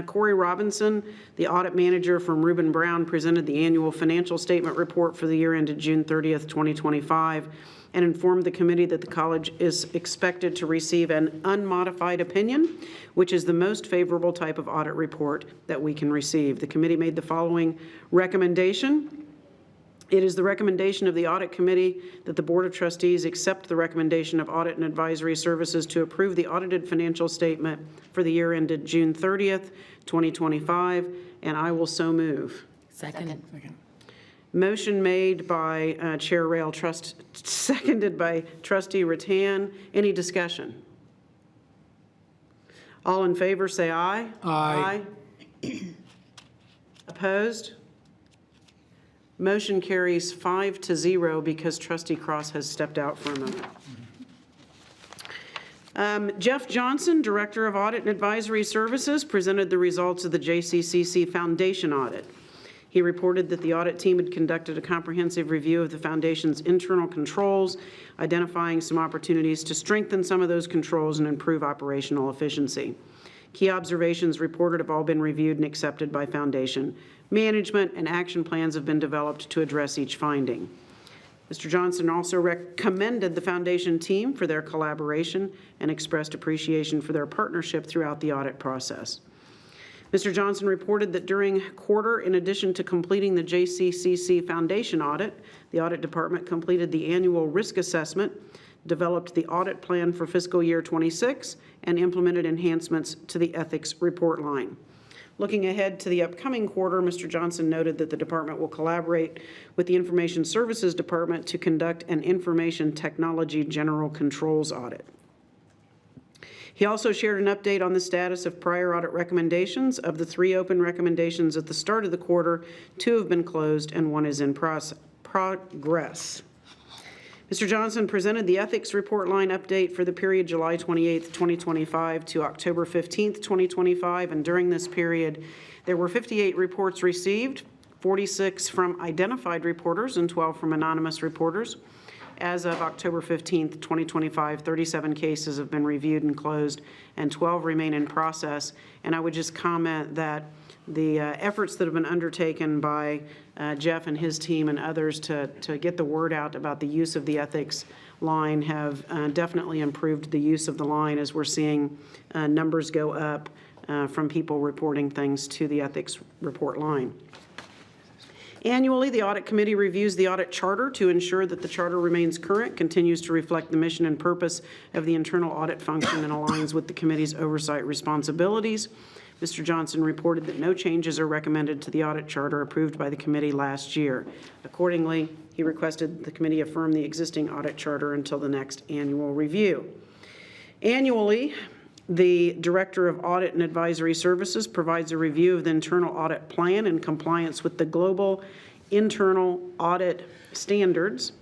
Corey Robinson, the audit manager from Reuben Brown, presented the annual financial statement report for the year ended June 30th, 2025, and informed the committee that the college is expected to receive an unmodified opinion, which is the most favorable type of audit report that we can receive. The committee made the following recommendation. It is the recommendation of the Audit Committee that the Board of Trustees accept the recommendation of Audit and Advisory Services to approve the audited financial statement for the year ended June 30th, 2025, and I will so move. Second. Motion made by Chair Rail, seconded by Trustee Rattan. Any discussion? All in favor, say aye. Aye. Opposed? Motion carries 5-0 because Trustee Cross has stepped out for a moment. Jeff Johnson, Director of Audit and Advisory Services, presented the results of the JCCC Foundation audit. He reported that the audit team had conducted a comprehensive review of the foundation's internal controls, identifying some opportunities to strengthen some of those controls and improve operational efficiency. Key observations reported have all been reviewed and accepted by Foundation management, and action plans have been developed to address each finding. Mr. Johnson also commended the Foundation team for their collaboration and expressed appreciation for their partnership throughout the audit process. Mr. Johnson reported that during quarter, in addition to completing the JCCC Foundation audit, the Audit Department completed the annual risk assessment, developed the audit plan for fiscal year 26, and implemented enhancements to the ethics report line. Looking ahead to the upcoming quarter, Mr. Johnson noted that the department will collaborate with the Information Services Department to conduct an Information Technology General Controls audit. He also shared an update on the status of prior audit recommendations. Of the 3 open recommendations at the start of the quarter, 2 have been closed and 1 is in progress. Mr. Johnson presented the ethics report line update for the period July 28th, 2025 to October 15th, 2025, and during this period, there were 58 reports received, 46 from identified reporters and 12 from anonymous reporters. As of October 15th, 2025, 37 cases have been reviewed and closed, and 12 remain in process. And I would just comment that the efforts that have been undertaken by Jeff and his team and others to get the word out about the use of the ethics line have definitely improved the use of the line, as we're seeing numbers go up from people reporting things to the ethics report line. Annually, the Audit Committee reviews the audit charter to ensure that the charter remains current, continues to reflect the mission and purpose of the internal audit function, and aligns with the committee's oversight responsibilities. Mr. Johnson reported that no changes are recommended to the audit charter approved by the committee last year. Accordingly, he requested the committee affirm the existing audit charter until the next annual review. Annually, the Director of Audit and Advisory Services provides a review of the internal audit plan in compliance with the global internal audit standards.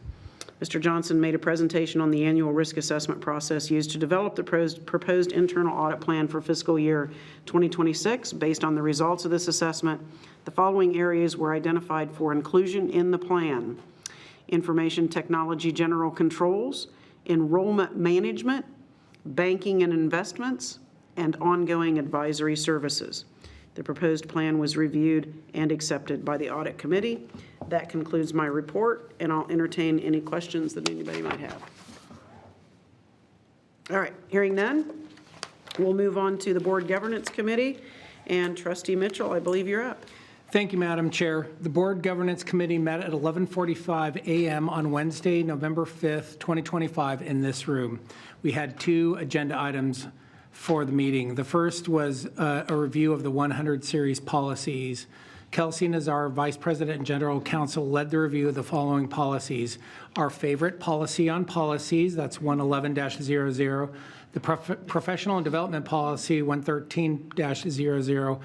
Mr. Johnson made a presentation on the annual risk assessment process used to develop the proposed internal audit plan for fiscal year 2026. Based on the results of this assessment, the following areas were identified for inclusion in the plan: information technology general controls, enrollment management, banking and investments, and ongoing advisory services. The proposed plan was reviewed and accepted by the audit committee. That concludes my report, and I'll entertain any questions that anybody might have. All right, hearing none, we'll move on to the Board Governance Committee. And Trustee Mitchell, I believe you're up. Thank you, Madam Chair. The Board Governance Committee met at 11:45 a.m. on Wednesday, November 5th, 2025, in this room. We had 2 agenda items for the meeting. The first was a review of the 100 series policies. Kelsey Nazar, Vice President and General Counsel, led the review of the following policies. Our favorite policy on policies, that's 111-00, the Professional and Development Policy, 113-00,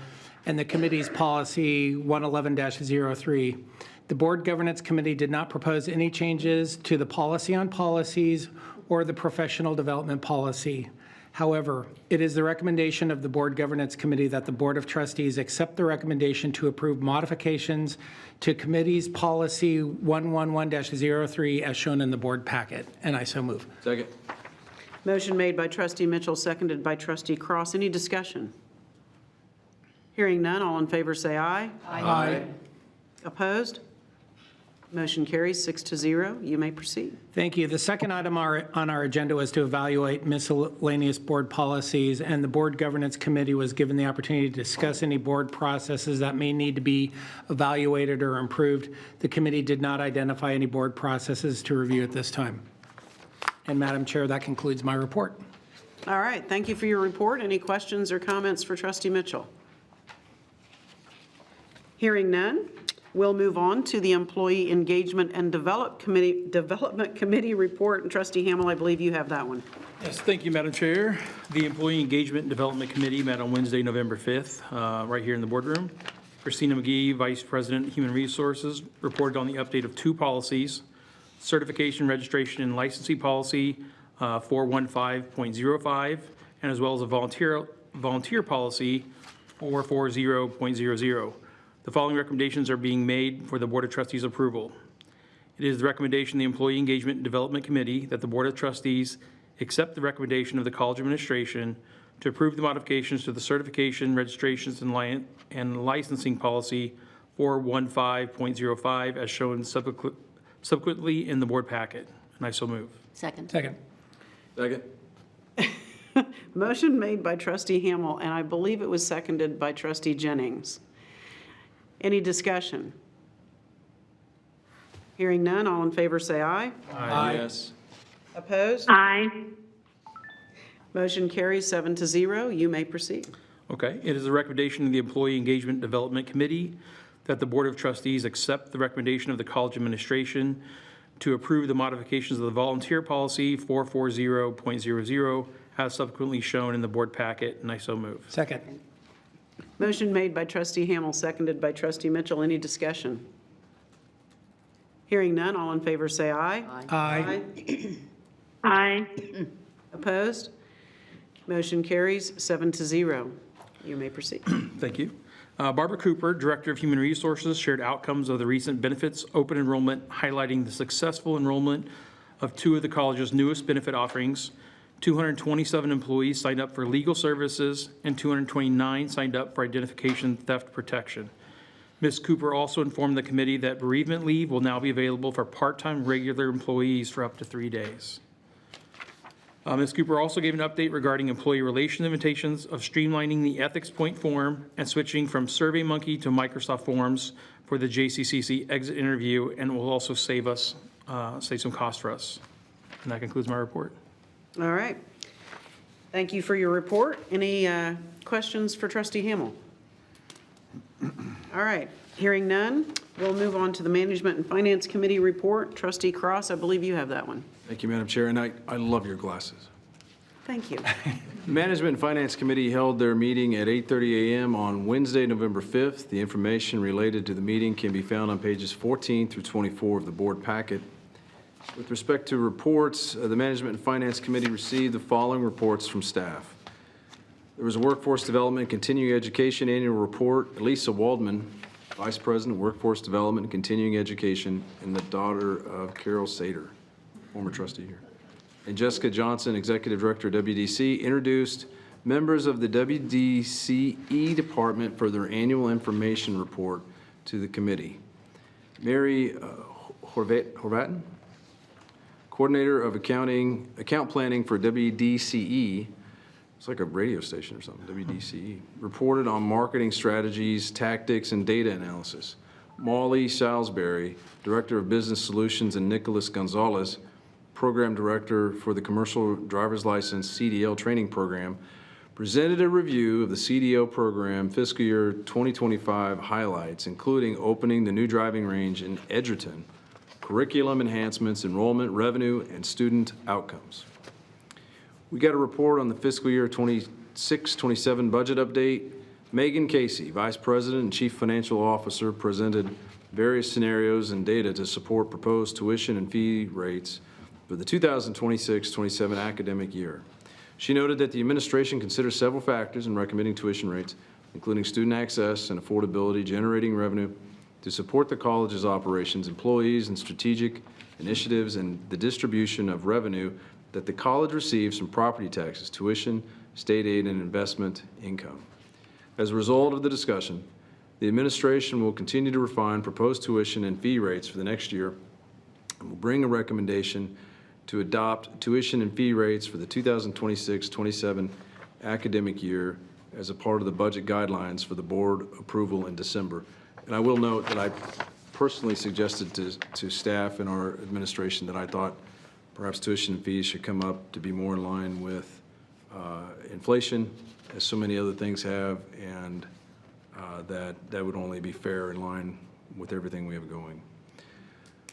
and the committee's policy, 111-03. The Board Governance Committee did not propose any changes to the policy on policies or the Professional Development Policy. However, it is the recommendation of the Board Governance Committee that the Board of Trustees accept the recommendation to approve modifications to Committee's Policy 111-03 as shown in the board packet, and I so move. Second. Motion made by Trustee Mitchell, seconded by Trustee Cross. Any discussion? Hearing none, all in favor say aye. Aye. Opposed? Motion carries 6-0. You may proceed. Thank you. The second item on our agenda was to evaluate miscellaneous board policies, and the Board Governance Committee was given the opportunity to discuss any board processes that may need to be evaluated or improved. The committee did not identify any board processes to review at this time. And Madam Chair, that concludes my report. All right, thank you for your report. Any questions or comments for Trustee Mitchell? Hearing none, we'll move on to the Employee Engagement and Development Committee report. And Trustee Hamel, I believe you have that one. Yes, thank you, Madam Chair. The Employee Engagement and Development Committee met on Wednesday, November 5th, right here in the boardroom. Christina McGee, Vice President, Human Resources, reported on the update of 2 policies: Certification, Registration, and Licensing Policy 415.05, and as well as a Volunteer Policy 440.00. The following recommendations are being made for the Board of Trustees approval. It is the recommendation of the Employee Engagement and Development Committee that the Board of Trustees accept the recommendation of the college administration to approve the modifications to the Certification, Registrations, and Licensing Policy 415.05 as shown subsequently in the board packet. And I so move. Second. Second. Second. Motion made by Trustee Hamel, and I believe it was seconded by Trustee Jennings. Any discussion? Hearing none, all in favor say aye. Aye. Yes. Opposed? Aye. Motion carries 7-0. You may proceed. Okay. It is the recommendation of the Employee Engagement Development Committee that the Board of Trustees accept the recommendation of the college administration to approve the modifications of the Volunteer Policy 440.00 as subsequently shown in the board packet, and I so move. Second. Motion made by Trustee Hamel, seconded by Trustee Mitchell. Any discussion? Hearing none, all in favor say aye. Aye. Aye. Opposed? Motion carries 7-0. You may proceed. Thank you. Barbara Cooper, Director of Human Resources, shared outcomes of the recent benefits open enrollment, highlighting the successful enrollment of 2 of the college's newest benefit offerings. 227 employees signed up for legal services, and 229 signed up for identification theft protection. Ms. Cooper also informed the committee that bereavement leave will now be available for part-time regular employees for up to 3 days. Ms. Cooper also gave an update regarding employee relation invitations of streamlining the ethics point form and switching from SurveyMonkey to Microsoft Forms for the JCCC exit interview, and will also save some cost for us. And that concludes my report. All right. Thank you for your report. Any questions for Trustee Hamel? All right. Hearing none, we'll move on to the Management and Finance Committee report. Trustee Cross, I believe you have that one. Thank you, Madam Chair, and I love your glasses. Thank you. Management and Finance Committee held their meeting at 8:30 a.m. on Wednesday, November 5th. The information related to the meeting can be found on pages 14 through 24 of the board packet. With respect to reports, the Management and Finance Committee received the following reports from staff. There was a Workforce Development and Continuing Education Annual Report. Elisa Waldman, Vice President, Workforce Development and Continuing Education, and the daughter of Carol Sater, former trustee here. And Jessica Johnson, Executive Director of WDC, introduced members of the WDCE department for their annual information report to the committee. Mary Horvatin, Coordinator of Account Planning for WDCE, it's like a radio station or something, WDCE, reported on marketing strategies, tactics, and data analysis. Molly Salisbury, Director of Business Solutions, and Nicholas Gonzalez, Program Director for the Commercial Driver's License CDL Training Program, presented a review of the CDO program fiscal year 2025 highlights, including opening the new driving range in Edgerton, curriculum enhancements, enrollment, revenue, and student outcomes. We got a report on the fiscal year 26-27 budget update. Megan Casey, Vice President and Chief Financial Officer, presented various scenarios and data to support proposed tuition and fee rates for the 2026-27 academic year. She noted that the administration considers several factors in recommending tuition rates, including student access and affordability, generating revenue to support the college's operations, employees, and strategic initiatives, and the distribution of revenue that the college receives from property taxes, tuition, state aid, and investment income. As a result of the discussion, the administration will continue to refine proposed tuition and fee rates for the next year and will bring a recommendation to adopt tuition and fee rates for the 2026-27 academic year as a part of the budget guidelines for the board approval in December. And I will note that I personally suggested to staff and our administration that I thought perhaps tuition and fees should come up to be more in line with inflation, as so many other things have, and that would only be fair in line with everything we have going.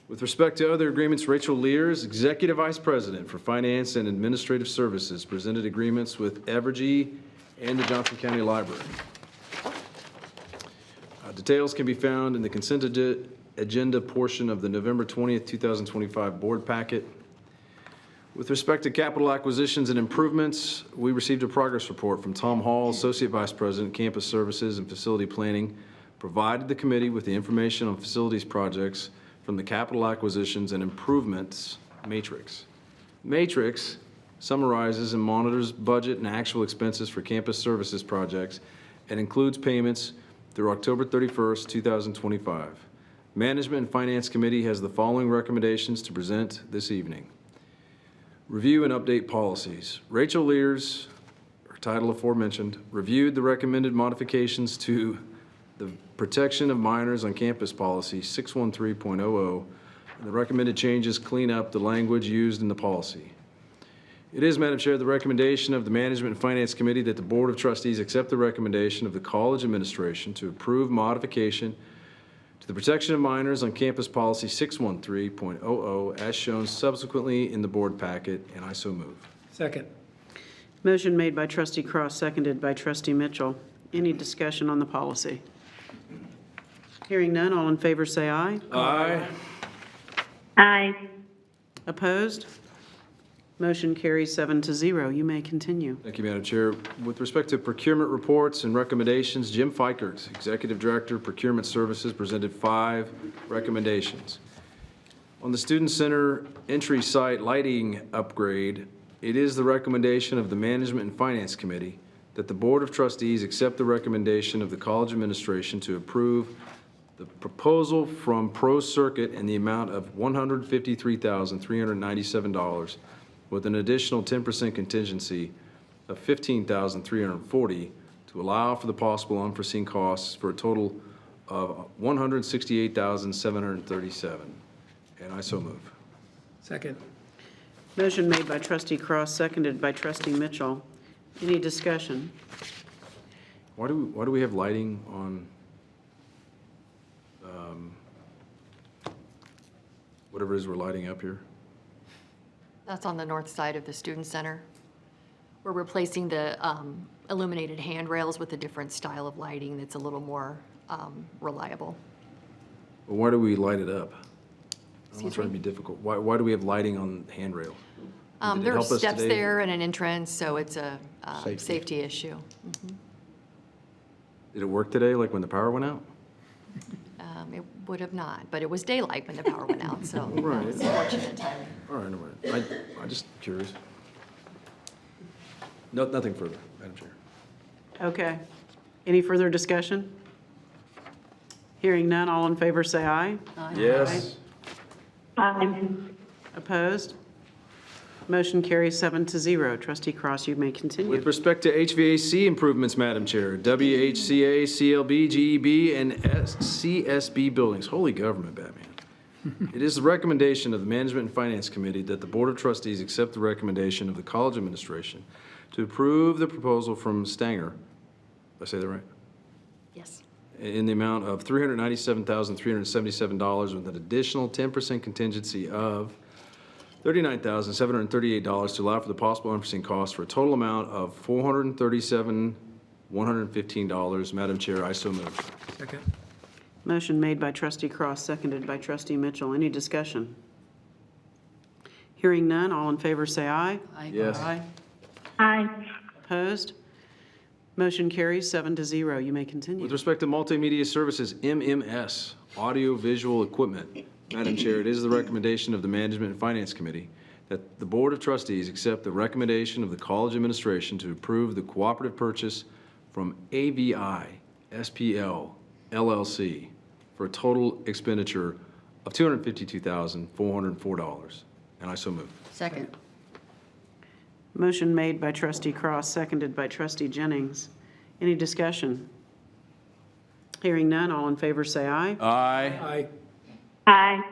With respect to other agreements, Rachel Lears, Executive Vice President for Finance and Administrative Services, presented agreements with Evergy and the Johnson County Library. Details can be found in the consent agenda portion of the November 20th, 2025 board packet. With respect to capital acquisitions and improvements, we received a progress report from Tom Hall, Associate Vice President, Campus Services and Facility Planning, provided the committee with the information on facilities projects from the capital acquisitions and improvements matrix. Matrix summarizes and monitors budget and actual expenses for campus services projects and includes payments through October 31st, 2025. Management and Finance Committee has the following recommendations to present this evening. Review and update policies. Rachel Lears, her title aforementioned, reviewed the recommended modifications to the Protection of Minors on Campus Policy 613.00, and the recommended changes clean up the language used in the policy. It is, Madam Chair, the recommendation of the Management and Finance Committee that the Board of Trustees accept the recommendation of the college administration to approve modification to the Protection of Minors on Campus Policy 613.00 as shown subsequently in the board packet, and I so move. Second. Motion made by Trustee Cross, seconded by Trustee Mitchell. Any discussion on the policy? Hearing none, all in favor say aye. Aye. Aye. Opposed? Motion carries 7-0. You may continue. Thank you, Madam Chair. With respect to procurement reports and recommendations, Jim Fikert, Executive Director, Procurement Services, presented 5 recommendations. On the Student Center entry site lighting upgrade, it is the recommendation of the Management and Finance Committee that the Board of Trustees accept the recommendation of the college administration to approve the proposal from Pro Circuit in the amount of $153,397 with an additional 10% contingency of $15,340 to allow for the possible unforeseen costs for a total of $168,737. And I so move. Second. Motion made by Trustee Cross, seconded by Trustee Mitchell. Any discussion? Why do we have lighting on whatever it is we're lighting up here? That's on the north side of the Student Center. We're replacing the illuminated handrails with a different style of lighting that's a little more reliable. Well, why do we light it up? I'm not trying to be difficult. Why do we have lighting on handrail? Did it There are help us steps today? there and an entrance, so it's a safety issue. Did it work today, like when the power went out? It would have not, but it was daylight when the power went out, so Right. it's fortunate timing. All right, never mind. I'm just curious. No, nothing further, Madam Chair. Okay. Any further discussion? Hearing none, all in favor say aye. Yes. Opposed? Motion carries 7-0. Trustee Cross, you may continue. With respect to HVAC improvements, Madam Chair, WHCA, CLB, GEB, and CSB buildings, holy government, Batman. It is the recommendation of the Management and Finance Committee that the Board of Trustees accept the recommendation of the college administration to approve the proposal from Stanger, did I say that right? Yes. In the amount of $397,377 with an additional 10% contingency of $39,738 to allow for the possible unforeseen costs for a total amount of $437,115. Madam Chair, I so move. Second. Motion made by Trustee Cross, seconded by Trustee Mitchell. Any discussion? Hearing none, all in favor say aye. Yes. Aye. Opposed? Motion carries 7-0. You may continue. With respect to multimedia services, MMS, audio-visual equipment, Madam Chair, it is the recommendation of the Management and Finance Committee that the Board of Trustees accept the recommendation of the college administration to approve the cooperative purchase from AVI SPL LLC for a total expenditure of $252,404. And I so move. Second. Motion made by Trustee Cross, seconded by Trustee Jennings. Any discussion? Hearing none, all in favor say aye. Aye. Aye.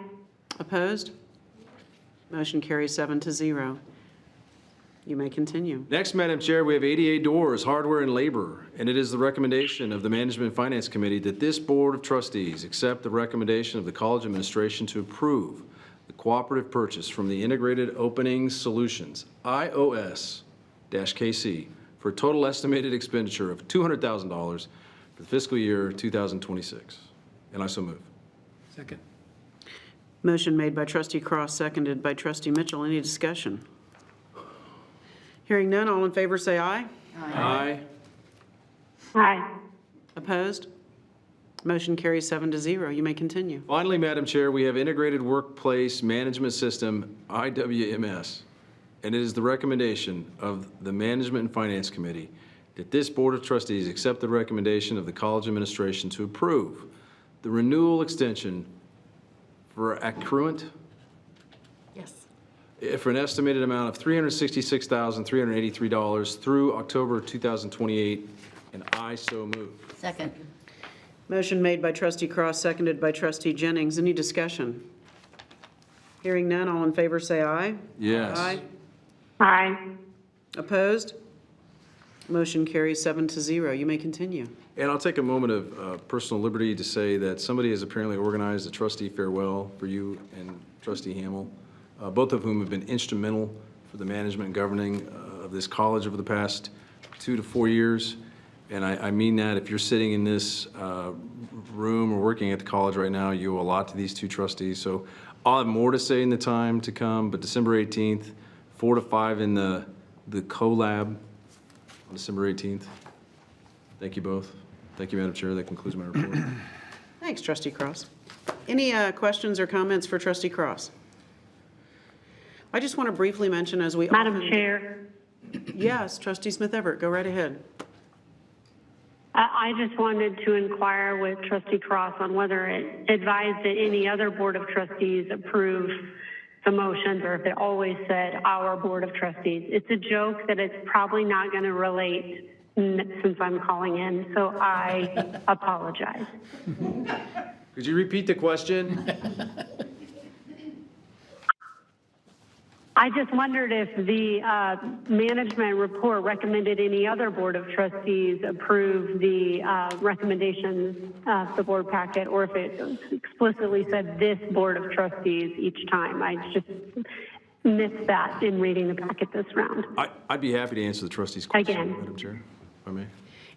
Opposed? Motion carries 7-0. You may continue. Next, Madam Chair, we have 88 doors, hardware and labor, and it is the recommendation of the Management and Finance Committee that this Board of Trustees accept the recommendation of the college administration to approve the cooperative purchase from the Integrated Opening Solutions, IOS-KC, for a total estimated expenditure of $200,000 for the fiscal year 2026. And I so move. Second. Motion made by Trustee Cross, seconded by Trustee Mitchell. Any discussion? Hearing none, all in favor say aye. Aye. Aye. Opposed? Motion carries 7-0. You may continue. Finally, Madam Chair, we have Integrated Workplace Management System, IWMS, and it is the recommendation of the Management and Finance Committee that this Board of Trustees accept the recommendation of the college administration to approve the renewal extension for accruent Yes. for an estimated amount of $366,383 through October 2028, and I so move. Second. Motion made by Trustee Cross, seconded by Trustee Jennings. Any discussion? Hearing none, all in favor say aye. Yes. Aye. Aye. Opposed? Motion carries 7-0. You may continue. And I'll take a moment of personal liberty to say that somebody has apparently organized a trustee farewell for you and Trustee Hamel, both of whom have been instrumental for the management and governing of this college over the past 2 to 4 years. And I mean that. If you're sitting in this room or working at the college right now, you owe a lot to these two trustees. So I'll have more to say in the time to come, but December 18th, 4 to 5 in the CoLab on December 18th. Thank you both. Thank you, Madam Chair. That concludes my report. Thanks, Trustee Cross. Any questions or comments for Trustee Cross? I just want to briefly mention, as we Madam often... Chair, Yes, Trustee Smith Everett, go right ahead. I just wanted to inquire with Trustee Cross on whether it advised that any other Board of Trustees approve the motions, or if it always said our Board of Trustees. It's a joke that it's probably not going to relate since I'm calling in, so I apologize. Could you repeat the question? I just wondered if the management report recommended any other Board of Trustees approve the recommendations of the board packet, or if it explicitly said this Board of Trustees each time. I just missed that in reading the packet this round. I'd be happy to answer the trustees' question, Again. Madam Chair, if I may.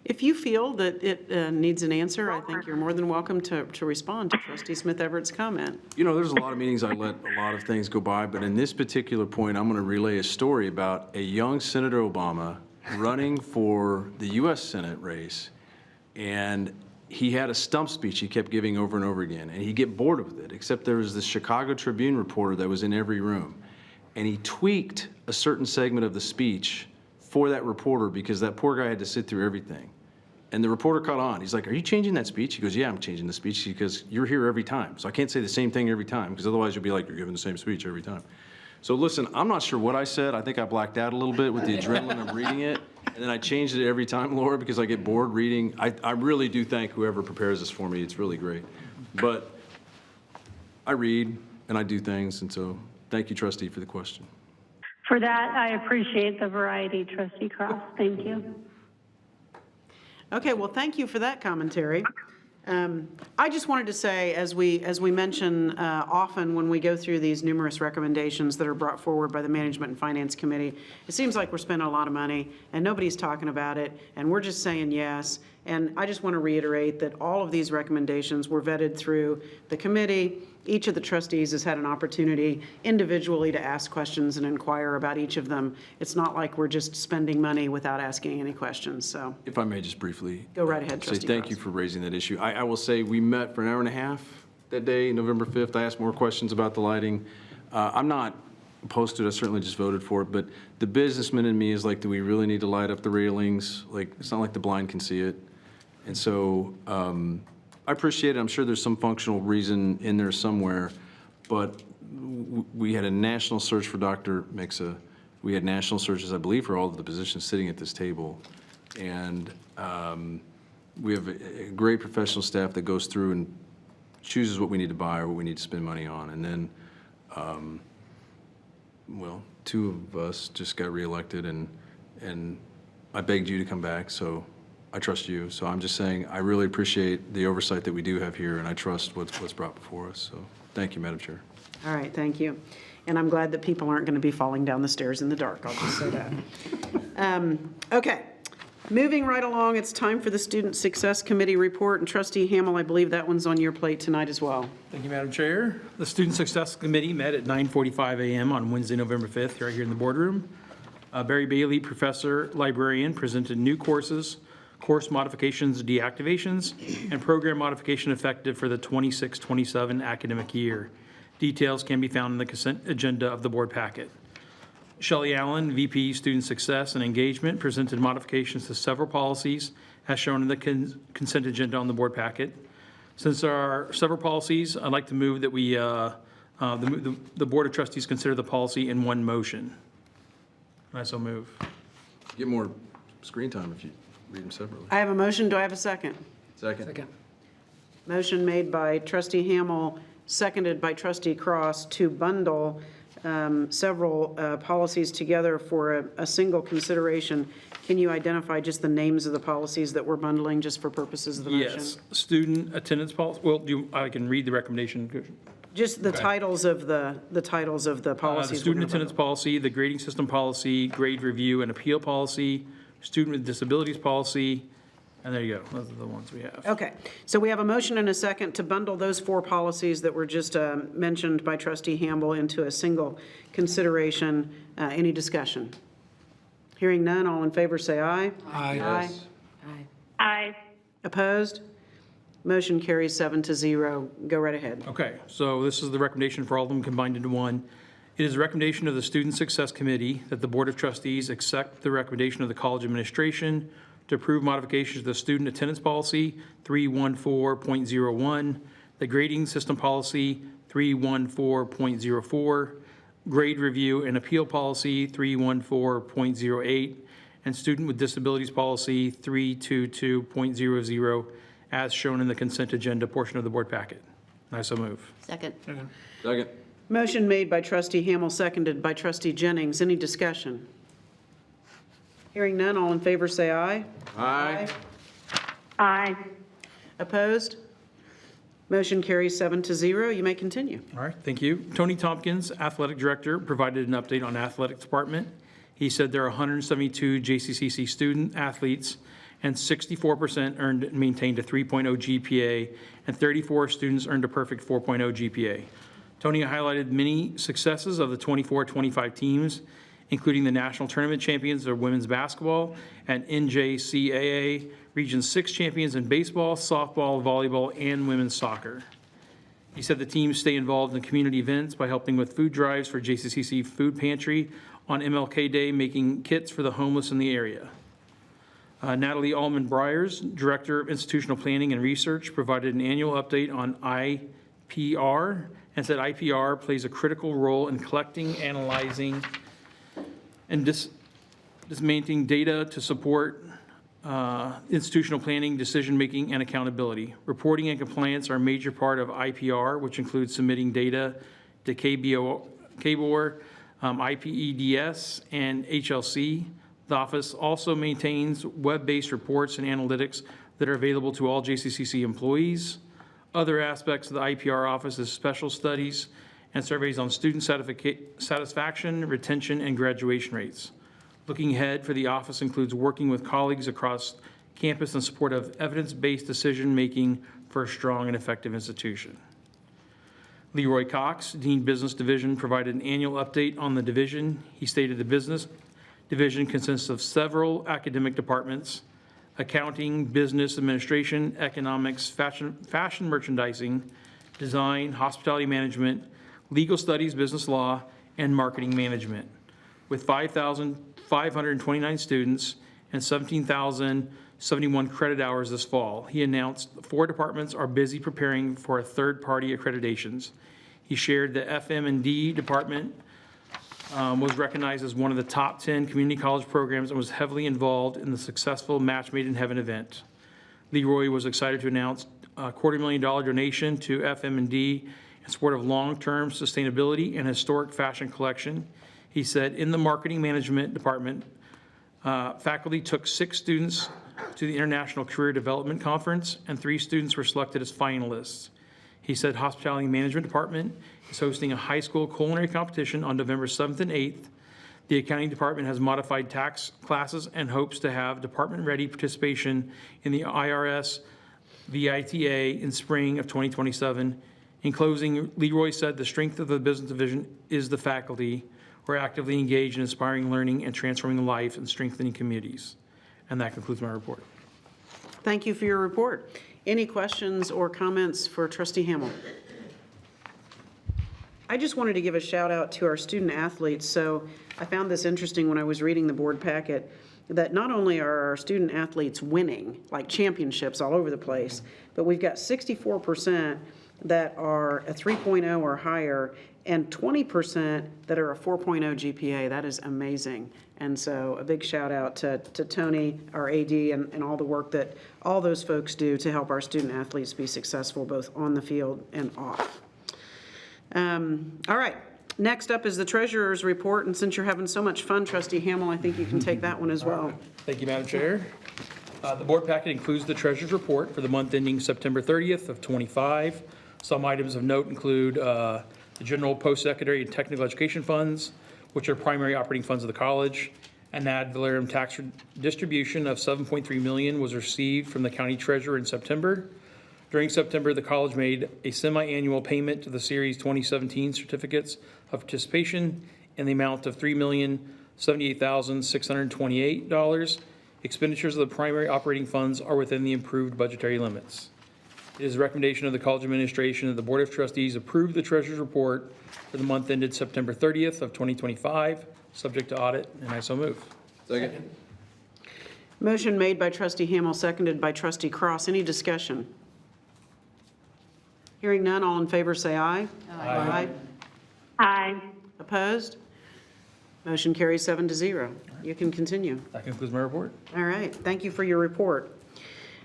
If you feel that it needs an answer, I think you're more than welcome to respond to Trustee Smith Everett's comment. You know, there's a lot of meetings I let a lot of things go by, but in this particular point, I'm going to relay a story about a young Senator Obama running for the U.S. Senate race, and he had a stump speech he kept giving over and over again, and he'd get bored with it, except there was this Chicago Tribune reporter that was in every room, and he tweaked a certain segment of the speech for that reporter because that poor guy had to sit through everything. And the reporter caught on. He's like, "Are you changing that speech?" He goes, "Yeah, I'm changing the speech because you're here every time. So I can't say the same thing every time because otherwise you'll be like, you're giving the same speech every time." So listen, I'm not sure what I said. I think I blacked out a little bit with the adrenaline of reading it. And then I changed it every time, Laura, because I get bored reading. I really do thank whoever prepares this for me. It's really great. But I read and I do things. And so thank you, Trustee, for the question. For that, I appreciate the variety, Trustee Cross. Thank you. Okay, well, thank you for that commentary. I just wanted to say, as we mention often when we go through these numerous recommendations that are brought forward by the Management and Finance Committee, it seems like we're spending a lot of money and nobody's talking about it, and we're just saying yes. And I just want to reiterate that all of these recommendations were vetted through the committee. Each of the trustees has had an opportunity individually to ask questions and inquire about each of them. It's not like we're just spending money without asking any questions, so. If I may just briefly. Go right ahead, say Trustee thank Cross. you for raising that issue. I will say we met for an hour and a half that day, November 5th. I asked more questions about the lighting. I'm not opposed to it. I certainly just voted for it. But the businessman in me is like, do we really need to light up the railings? Like, it's not like the blind can see it. And so I appreciate it. I'm sure there's some functional reason in there somewhere. But we had a national search for Dr. Mixa. We had national searches, I believe, for all of the positions sitting at this table. And we have a great professional staff that goes through and chooses what we need to buy or what we need to spend money on. And then, well, 2 of us just got reelected, and I begged you to come back, so I trust you. So I'm just saying I really appreciate the oversight that we do have here, and I trust what's brought before us. So thank you, Madam Chair. All right, thank you. And I'm glad that people aren't going to be falling down the stairs in the dark, I'll just say that. Okay, moving right along, it's time for the Student Success Committee report. And Trustee Hamel, I believe that one's on your plate tonight as well. Thank you, Madam Chair. The Student Success Committee met at 9:45 a.m. on Wednesday, November 5th, right here in the boardroom. Barry Bailey, professor, librarian, presented new courses, course modifications, deactivations, and program modification effective for the 26-27 academic year. Details can be found in the consent agenda of the board packet. Shelley Allen, VP Student Success and Engagement, presented modifications to several policies as shown in the consent agenda on the board packet. Since there are several policies, I'd like to move that we, the Board of Trustees consider the policy in one motion. I so move. Get more screen time if you read them separately. I have a motion. Do I have a second? Second. Motion made by Trustee Hamel, seconded by Trustee Cross to bundle several policies together for a single consideration. Can you identify just the names of the policies that we're bundling just for purposes of the motion? Yes, student attendance policy, well, I can read the recommendation. Just the titles of the policies. The student attendance policy, the grading system policy, grade review and appeal policy, student with disabilities policy, and there you go. Those are the ones we have. Okay, so we have a motion and a second to bundle those 4 policies that were just mentioned by Trustee Hamel into a single consideration. Any discussion? Hearing none, all in favor say aye. Aye. Aye. Aye. Opposed? Motion carries 7-0. Go right ahead. Okay, so this is the recommendation for all of them combined into one. It is a recommendation of the Student Success Committee that the Board of Trustees accept the recommendation of the college administration to approve modifications to the student attendance policy 314.01, the grading system policy 314.04, grade review and appeal policy 314.08, and student with disabilities policy 322.00, as shown in the consent agenda portion of the board packet. I so move. Second. Second. Motion made by Trustee Hamel, seconded by Trustee Jennings. Any discussion? Hearing none, all in favor say aye. Aye. Aye. Opposed? Motion carries 7-0. You may continue. All right, thank you. Tony Tompkins, athletic director, provided an update on athletic department. He said there are 172 JCCC student athletes and 64% earned and maintained a 3.0 GPA, and 34 students earned a perfect 4.0 GPA. Tony highlighted many successes of the 24-25 teams, including the national tournament champions of women's basketball and NJCAA Region 6 champions in baseball, softball, volleyball, and women's soccer. He said the teams stay involved in community events by helping with food drives for JCCC Food Pantry on MLK Day, making kits for the homeless in the area. Natalie Allman-Briers, Director of Institutional Planning and Research, provided an annual update on IPR and said IPR plays a critical role in collecting, analyzing, and dismantling data to support institutional planning, decision-making, and accountability. Reporting and compliance are a major part of IPR, which includes submitting data to KBOR, IPEDS, and HLC. The office also maintains web-based reports and analytics that are available to all JCCC employees. Other aspects of the IPR office is special studies and surveys on student satisfaction, retention, and graduation rates. Looking ahead for the office includes working with colleagues across campus in support of evidence-based decision-making for a strong and effective institution. Leroy Cox, Dean Business Division, provided an annual update on the division. He stated the business division consists of several academic departments: accounting, business administration, economics, fashion merchandising, design, hospitality management, legal studies, business law, and marketing management. With 5,529 students and 17,071 credit hours this fall, he announced 4 departments are busy preparing for third-party accreditations. He shared the FM&D department was recognized as one of the top 10 community college programs and was heavily involved in the successful Match Made in Heaven event. Leroy was excited to announce a $250,000 donation to FM&D in support of long-term sustainability and historic fashion collection. He said, in the marketing management department, faculty took 6 students to the International Career Development Conference, and 3 students were selected as finalists. He said hospitality management department is hosting a high school culinary competition on November 7th and 8th. The accounting department has modified tax classes and hopes to have department-ready participation in the IRS VITA in spring of 2027. In closing, Leroy said the strength of the business division is the faculty who are actively engaged in inspiring learning and transforming life and strengthening communities. And that concludes my report. Thank you for your report. Any questions or comments for Trustee Hamel? I just wanted to give a shout out to our student athletes. So I found this interesting when I was reading the board packet, that not only are our student athletes winning, like championships all over the place, but we've got 64% that are a 3.0 or higher, and 20% that are a 4.0 GPA. That is amazing. And so a big shout out to Tony, our AD, and all the work that all those folks do to help our student athletes be successful both on the field and off. All right, next up is the treasurer's report, and since you're having so much fun, Trustee Hamel, I think you can take that one as well. Thank you, Madam Chair. The board packet includes the treasurer's report for the month ending September 30th of 25. Some items of note include the general post-secondary and technical education funds, which are primary operating funds of the college. An ad valorem tax distribution of $7.3 million was received from the county treasurer in September. During September, the college made a semi-annual payment to the Series 2017 certificates of participation in the amount of $3,078,628. Expenditures of the primary operating funds are within the approved budgetary limits. It is the recommendation of the college administration that the Board of Trustees approve the treasurer's report for the month ended September 30th of 2025, subject to audit, and I so move. Second. Motion made by Trustee Hamel, seconded by Trustee Cross. Any discussion? Hearing none, all in favor say aye. Aye. Aye. Opposed? Motion carries 7-0. You can continue. That concludes my report. All right, thank you for your report.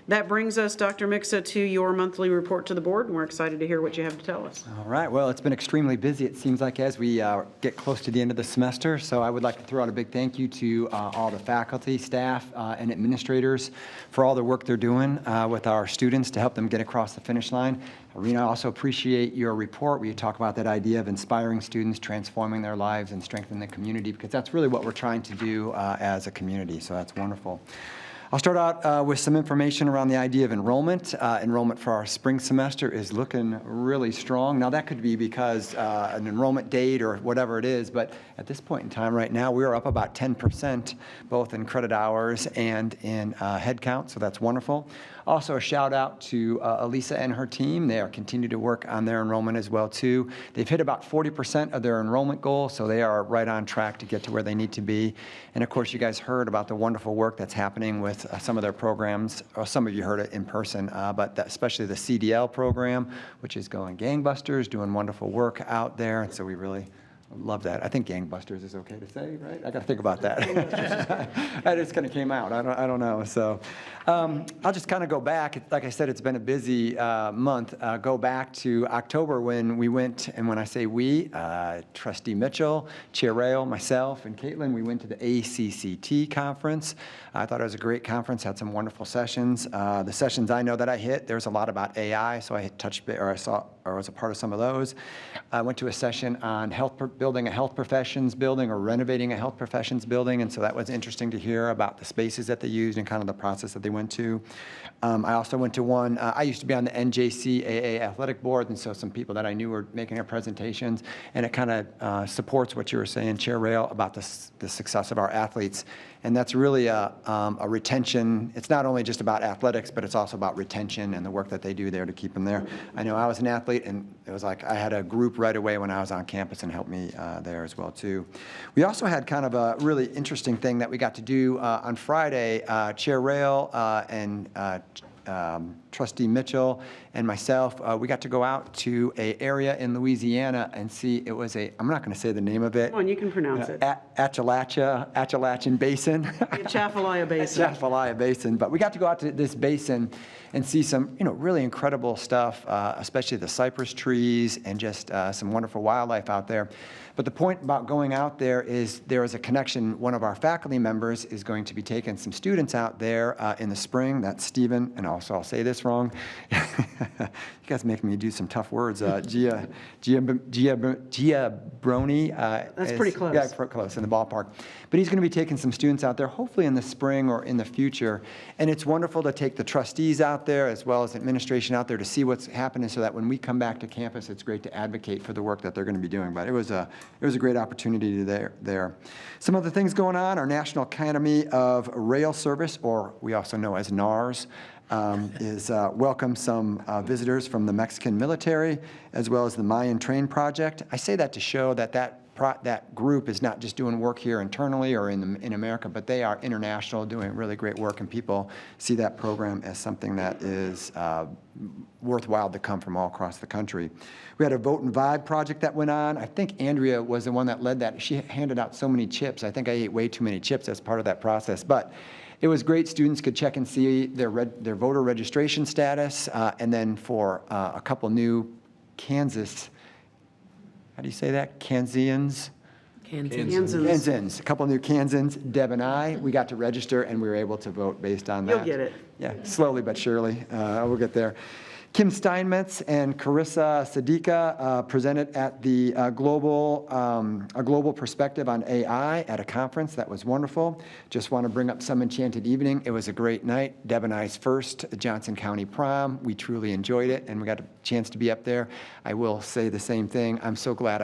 That brings us, Dr. Mixa, to your monthly report to the board, and we're excited to hear what you have to tell us. All right, well, it's been extremely busy, it seems like, as we get close to the end of the semester. So I would like to throw out a big thank you to all the faculty, staff, and administrators for all the work they're doing with our students to help them get across the finish line. Rena, I also appreciate your report where you talk about that idea of inspiring students, transforming their lives, and strengthening the community, because that's really what we're trying to do as a community, so that's wonderful. I'll start out with some information around the idea of enrollment. Enrollment for our spring semester is looking really strong. Now, that could be because an enrollment date or whatever it is, but at this point in time right now, we are up about 10%, both in credit hours and in head count, so that's wonderful. Also, a shout out to Elisa and her team. They are continuing to work on their enrollment as well, too. They've hit about 40% of their enrollment goal, so they are right on track to get to where they need to be. And of course, you guys heard about the wonderful work that's happening with some of their programs, or some of you heard it in person, but especially the CDL program, which is going gangbusters, doing wonderful work out there. And so we really love that. I think gangbusters is okay to say, right? I got to think about that. That just kind of came out. I don't know. So I'll just kind of go back. Like I said, it's been a busy month. Go back to October when we went, and when I say we, Trustee Mitchell, Chair Rail, myself, and Caitlin, we went to the ACCT conference. I thought it was a great conference, had some wonderful sessions. The sessions I know that I hit, there's a lot about AI, so I touched, or I saw, or was a part of some of those. I went to a session on building a health professions building or renovating a health professions building, and so that was interesting to hear about the spaces that they used and kind of the process that they went to. I also went to one, I used to be on the NJCAA athletic board, and so some people that I knew were making their presentations, and it kind of supports what you were saying, Chair Rail, about the success of our athletes. And that's really a retention. It's not only just about athletics, but it's also about retention and the work that they do there to keep them there. I know I was an athlete, and it was like I had a group right away when I was on campus and helped me there as well, too. We also had kind of a really interesting thing that we got to do on Friday. Chair Rail and Trustee Mitchell and myself, we got to go out to an area in Louisiana and see, it was I'm not going to say the name of it. Come on, you can pronounce it. Appalachian Basin. Atchafalaya Basin. Atchafalaya Basin. But we got to go out to this basin and see some, really incredible stuff, especially the cypress trees and just some wonderful wildlife out there. But the point about going out there is there is a connection. One of our faculty members is going to be taking some students out there in the spring. That's Stephen, and also I'll say this wrong. You guys make me do some tough words. Giabroni. That's pretty close. Yeah, close, in the ballpark. But he's going to be taking some students out there, hopefully in the spring or in the future. And it's wonderful to take the trustees out there as well as administration out there to see what's happening so that when we come back to campus, it's great to advocate for the work that they're going to be doing. But it was a great opportunity there. Some other things going on, our National Academy of Rail Service, or we also know as NARS, is welcome some visitors from the Mexican military as well as the Mayan Train Project. I say that to show that that group is not just doing work here internally or in America, but they are international, doing really great work, and people see that program as something that is worthwhile to come from all across the country. We had a Vote and Vibe project that went on. I think Andrea was the one that led that. She handed out so many chips. I think I ate way too many chips as part of that process, but it was great. Students could check and see their voter registration status, and then for a couple new Kansas, how do you say that? Kansans, a couple new Kansans, Deb and I, we got to register and we were able to vote based on that. You'll get it. Yeah, slowly but surely, we'll get there. Kim Steinmetz and Carissa Sadika presented at the A Global Perspective on AI at a conference. That was wonderful. Just want to bring up Some Enchanted Evening. It was a great night. Deb and I's first Johnson County prom. We truly enjoyed it, and we got a chance to be up there. I will say the same thing. I'm so glad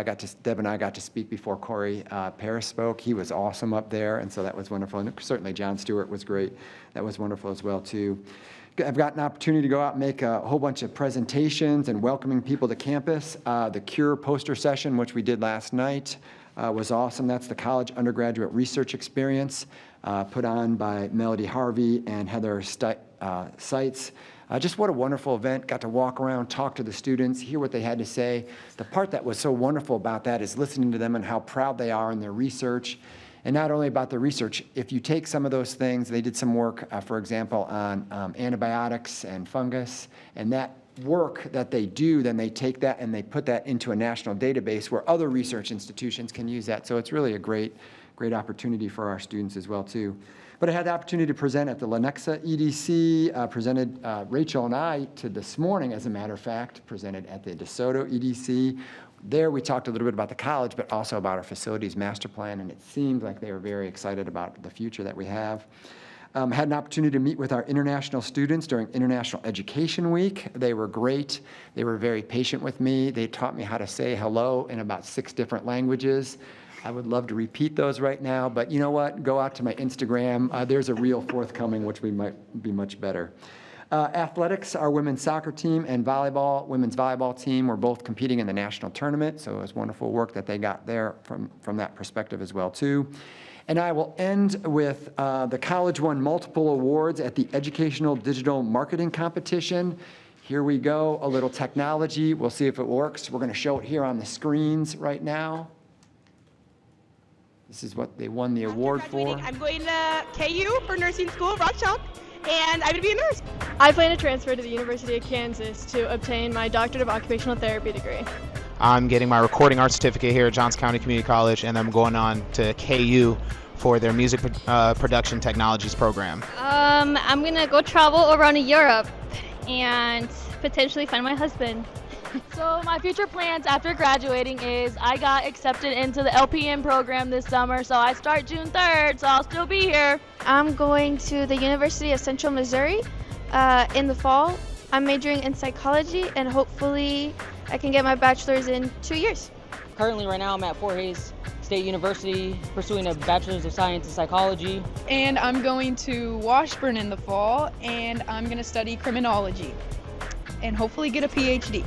Deb and I got to speak before Corey Parris spoke. He was awesome up there, and so that was wonderful. And certainly John Stewart was great. That was wonderful as well, too. I've got an opportunity to go out and make a whole bunch of presentations and welcoming people to campus. The CURE poster session, which we did last night, was awesome. That's the college undergraduate research experience put on by Melody Harvey and Heather Seitz. Just what a wonderful event. Got to walk around, talk to the students, hear what they had to say. The part that was so wonderful about that is listening to them and how proud they are in their research. And not only about the research, if you take some of those things, they did some work, for example, on antibiotics and fungus, and that work that they do, then they take that and they put that into a national database where other research institutions can use that. So it's really a great opportunity for our students as well, too. But I had the opportunity to present at the Lenexa EDC, presented Rachel and I to this morning, as a matter of fact, presented at the DeSoto EDC. There we talked a little bit about the college, but also about our facilities master plan, and it seemed like they were very excited about the future that we have. Had an opportunity to meet with our international students during International Education Week. They were great. They were very patient with me. They taught me how to say hello in about 6 different languages. I would love to repeat those right now, but you know what? Go out to my Instagram. There's a reel forthcoming, which might be much better. Athletics, our women's soccer team and women's volleyball team were both competing in the national tournament, so it was wonderful work that they got there from that perspective as well, too. And I will end with the college won multiple awards at the Educational Digital Marketing Competition. Here we go, a little technology. We'll see if it works. We're going to show it here on the screens right now. This is what they won the award for. I'm going to KU for nursing school, Rock Chalk, and I'm going to be a nurse. I plan to transfer to the University of Kansas to obtain my Doctorate of Occupational Therapy degree. I'm getting my recording arts certificate here at Johnson County Community College, and I'm going on to KU for their music production technologies program. I'm going to go travel around Europe and potentially find my husband. So my future plans after graduating is I got accepted into the LPN program this summer, so I start June 3rd, so I'll still be here. I'm going to the University of Central Missouri in the fall. I'm majoring in psychology, and hopefully I can get my bachelor's in 2 years. Currently, right now, I'm at Fort Hays State University pursuing a Bachelor's of Science in Psychology. And I'm going to Washburn in the fall, and I'm going to study criminology and hopefully get a PhD.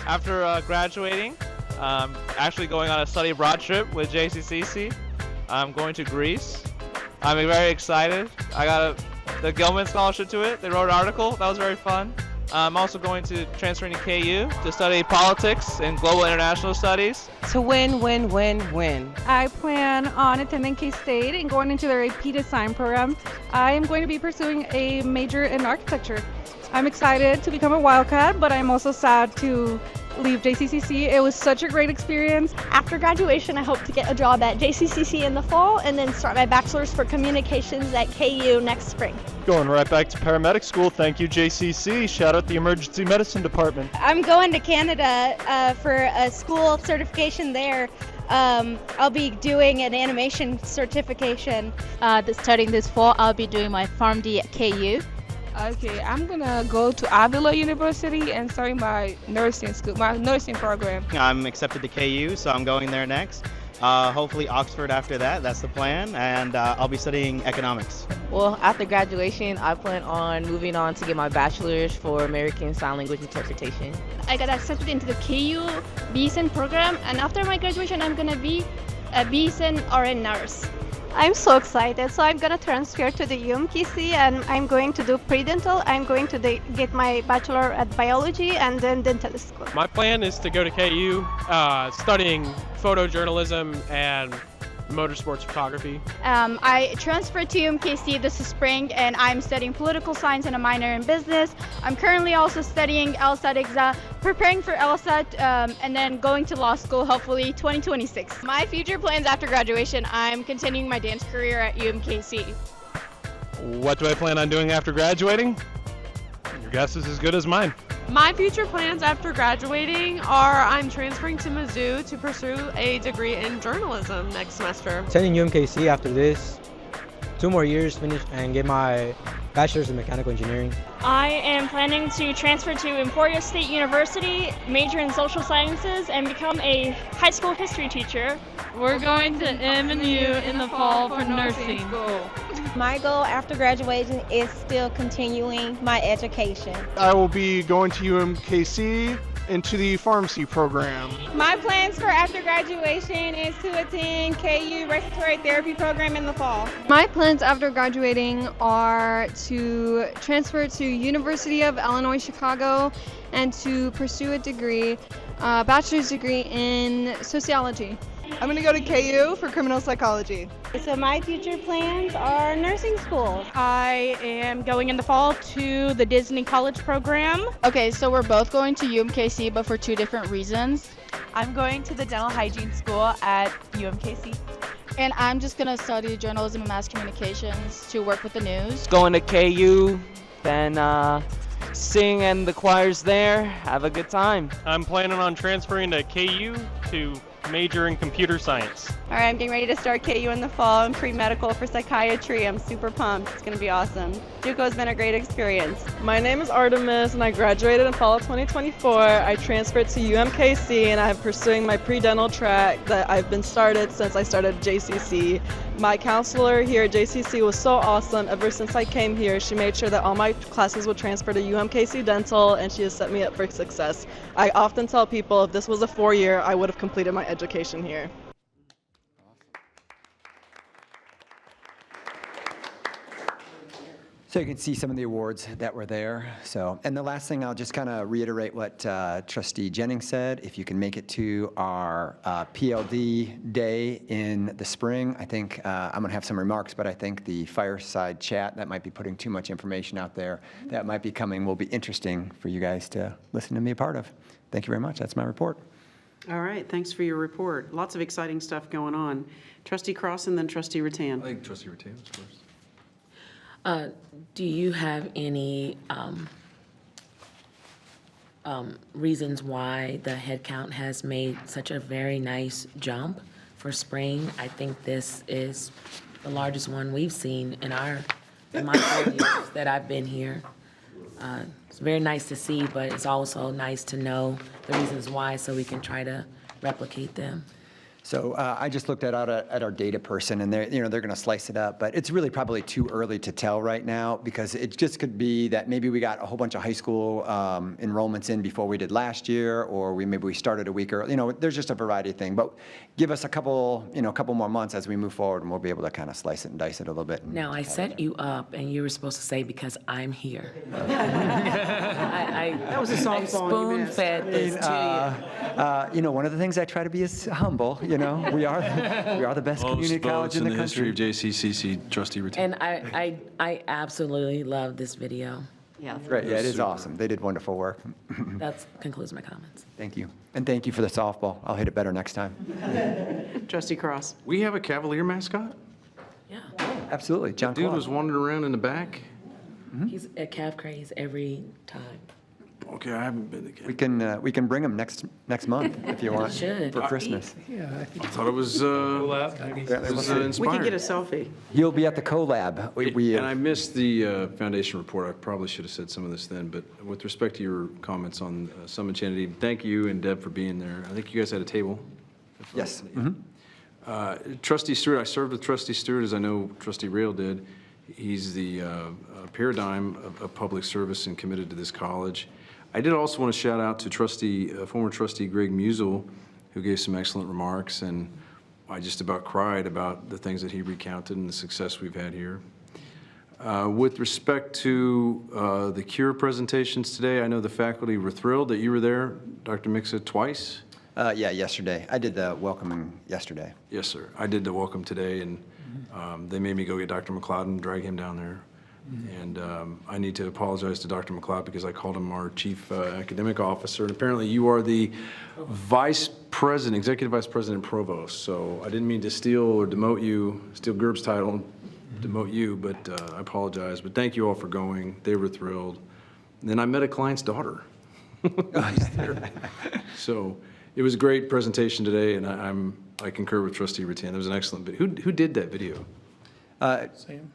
After graduating, I'm actually going on a study abroad trip with JCCC. I'm going to Greece. I'm very excited. I got the Gilman Scholarship to it. They wrote an article. That was very fun. I'm also going to transfer to KU to study politics and global international studies. To win, win, win, win. I plan on attending K-State and going into their AP design program. I am going to be pursuing a major in architecture. I'm excited to become a Wildcat, but I'm also sad to leave JCCC. It was such a great experience. After graduation, I hope to get a job at JCCC in the fall and then start my bachelor's for communications at KU next spring. Going right back to paramedic school. Thank you, JCC. Shout out the emergency medicine department. I'm going to Canada for a school certification there. I'll be doing an animation certification. Starting this fall, I'll be doing my PharmD at KU. Okay, I'm gonna go to Avila University and starting my nursing school, my nursing program. I'm accepted to KU, so I'm going there next. Hopefully Oxford after that, that's the plan, and I'll be studying economics. Well, after graduation, I plan on moving on to get my bachelor's for American Sign Language Interpretation. I got accepted into the KU BSN program, and after my graduation, I'm gonna be a BSN RN nurse. I'm so excited. So I'm going to transfer to the UMKC and I'm going to do pre-dental. I'm going to get my bachelor at biology and then dental school. My plan is to go to KU studying photojournalism and motorsports photography. I transferred to UMKC this spring and I'm studying political science and a minor in business. I'm currently also studying LSAT exam, preparing for LSAT and then going to law school hopefully 2026. My future plans after graduation, I'm continuing my dance career at UMKC. What do I plan on doing after graduating? Your guess is as good as mine. My future plans after graduating are I'm transferring to Mizzou to pursue a degree in journalism next semester. Attending UMKC after this, 2 more years finish and get my bachelor's in mechanical engineering. I am planning to transfer to Emporia State University, major in social sciences, and become a high school history teacher. We're going to M&U in the fall for nursing school. My goal after graduation is still continuing my education. I will be going to UMKC into the pharmacy program. My plans for after graduation is to attend KU respiratory therapy program in the fall. My plans after graduating are to transfer to University of Illinois Chicago and to pursue a degree, bachelor's degree in sociology. I'm going to go to KU for criminal psychology. So my future plans are nursing school. I am going in the fall to the Disney College program. Okay, so we're both going to UMKC, but for 2 different reasons. I'm going to the dental hygiene school at UMKC. And I'm just going to study journalism and mass communications to work with the news. Going to KU, then sing in the choirs there, have a good time. I'm planning on transferring to KU to major in computer science. All right, I'm getting ready to start KU in the fall and pre-medical for psychiatry. I'm super pumped. It's going to be awesome. JUCO has been a great experience. My name is Artemis, and I graduated in fall of 2024. I transferred to UMKC, and I'm pursuing my pre-dental track that I've been started since I started JCC. My counselor here at JCC was so awesome. Ever since I came here, she made sure that all my classes would transfer to UMKC Dental, and she has set me up for success. I often tell people if this was a 4-year, I would have completed my education here. So you can see some of the awards that were there. So, and the last thing, I'll just kind of reiterate what Trustee Jennings said. If you can make it to our PLD day in the spring, I think I'm going to have some remarks, but I think the fireside chat, that might be putting too much information out there, that might be coming, will be interesting for you guys to listen to me a part of. Thank you very much. That's my report. All right, thanks for your report. Lots of exciting stuff going on. Trustee Cross and then Trustee Rattan. I think Trustee Rattan was first. Do you have any reasons why the head count has made such a very nice jump for spring? I think this is the largest one we've seen in my 4 years that I've been here. It's very nice to see, but it's also nice to know the reasons why so we can try to replicate them. So I just looked at our data person, and they're going to slice it up, but it's really probably too early to tell right now, because it just could be that maybe we got a whole bunch of high school enrollments in before we did last year, or maybe we started a week early. There's just a variety of things. But give us a couple more months as we move forward, and we'll be able to kind of slice it and dice it a little bit. Now, I set you up, and you were supposed to say, because I'm here. That was a softball. Spoon-fed this to you. One of the things I try to be is humble. We are the best community college in the history country. of JCCC, Trustee Rattan. And I absolutely love this video. Yeah. Great. Yeah, it is awesome. They did wonderful work. That concludes my comments. Thank you. And thank you for the softball. I'll hit it better next time. Trustee Cross. We have a Cavalier mascot? Yeah. Absolutely. John Dude Claude. was wandering around in the back. He's at Cav Craze every time. Okay, I haven't been to We can bring him next month if you want should. for Christmas. I thought it was inspired. We can get a selfie. He'll be at the collab. And I missed the foundation report. I probably should have said some of this then, but with respect to your comments on Summit Chanity, thank you and Deb for being there. I think you guys had a table. Yes. Trustee Stewart, I served with Trustee Stewart, as I know Trustee Rail did. He's the paradigm of public service and committed to this college. I did also want to shout out to former Trustee Greg Musel, who gave some excellent remarks, and I just about cried about the things that he recounted and the success we've had here. With respect to the CURE presentations today, I know the faculty were thrilled that you were there, Dr. Mixa, twice. Yeah, yesterday. I did the welcoming yesterday. Yes, sir. I did the welcome today, and they made me go get Dr. McLeod and drag him down there. And I need to apologize to Dr. McLeod because I called him our chief academic officer. And apparently you are the vice president, executive vice president provost. So I didn't mean to steal Gerb's title and demote you, but I apologize. But thank you all for going. They were thrilled. And then I met a client's daughter. So it was a great presentation today, and I concur with Trustee Rattan. It was an excellent video. Who did that video? Sam?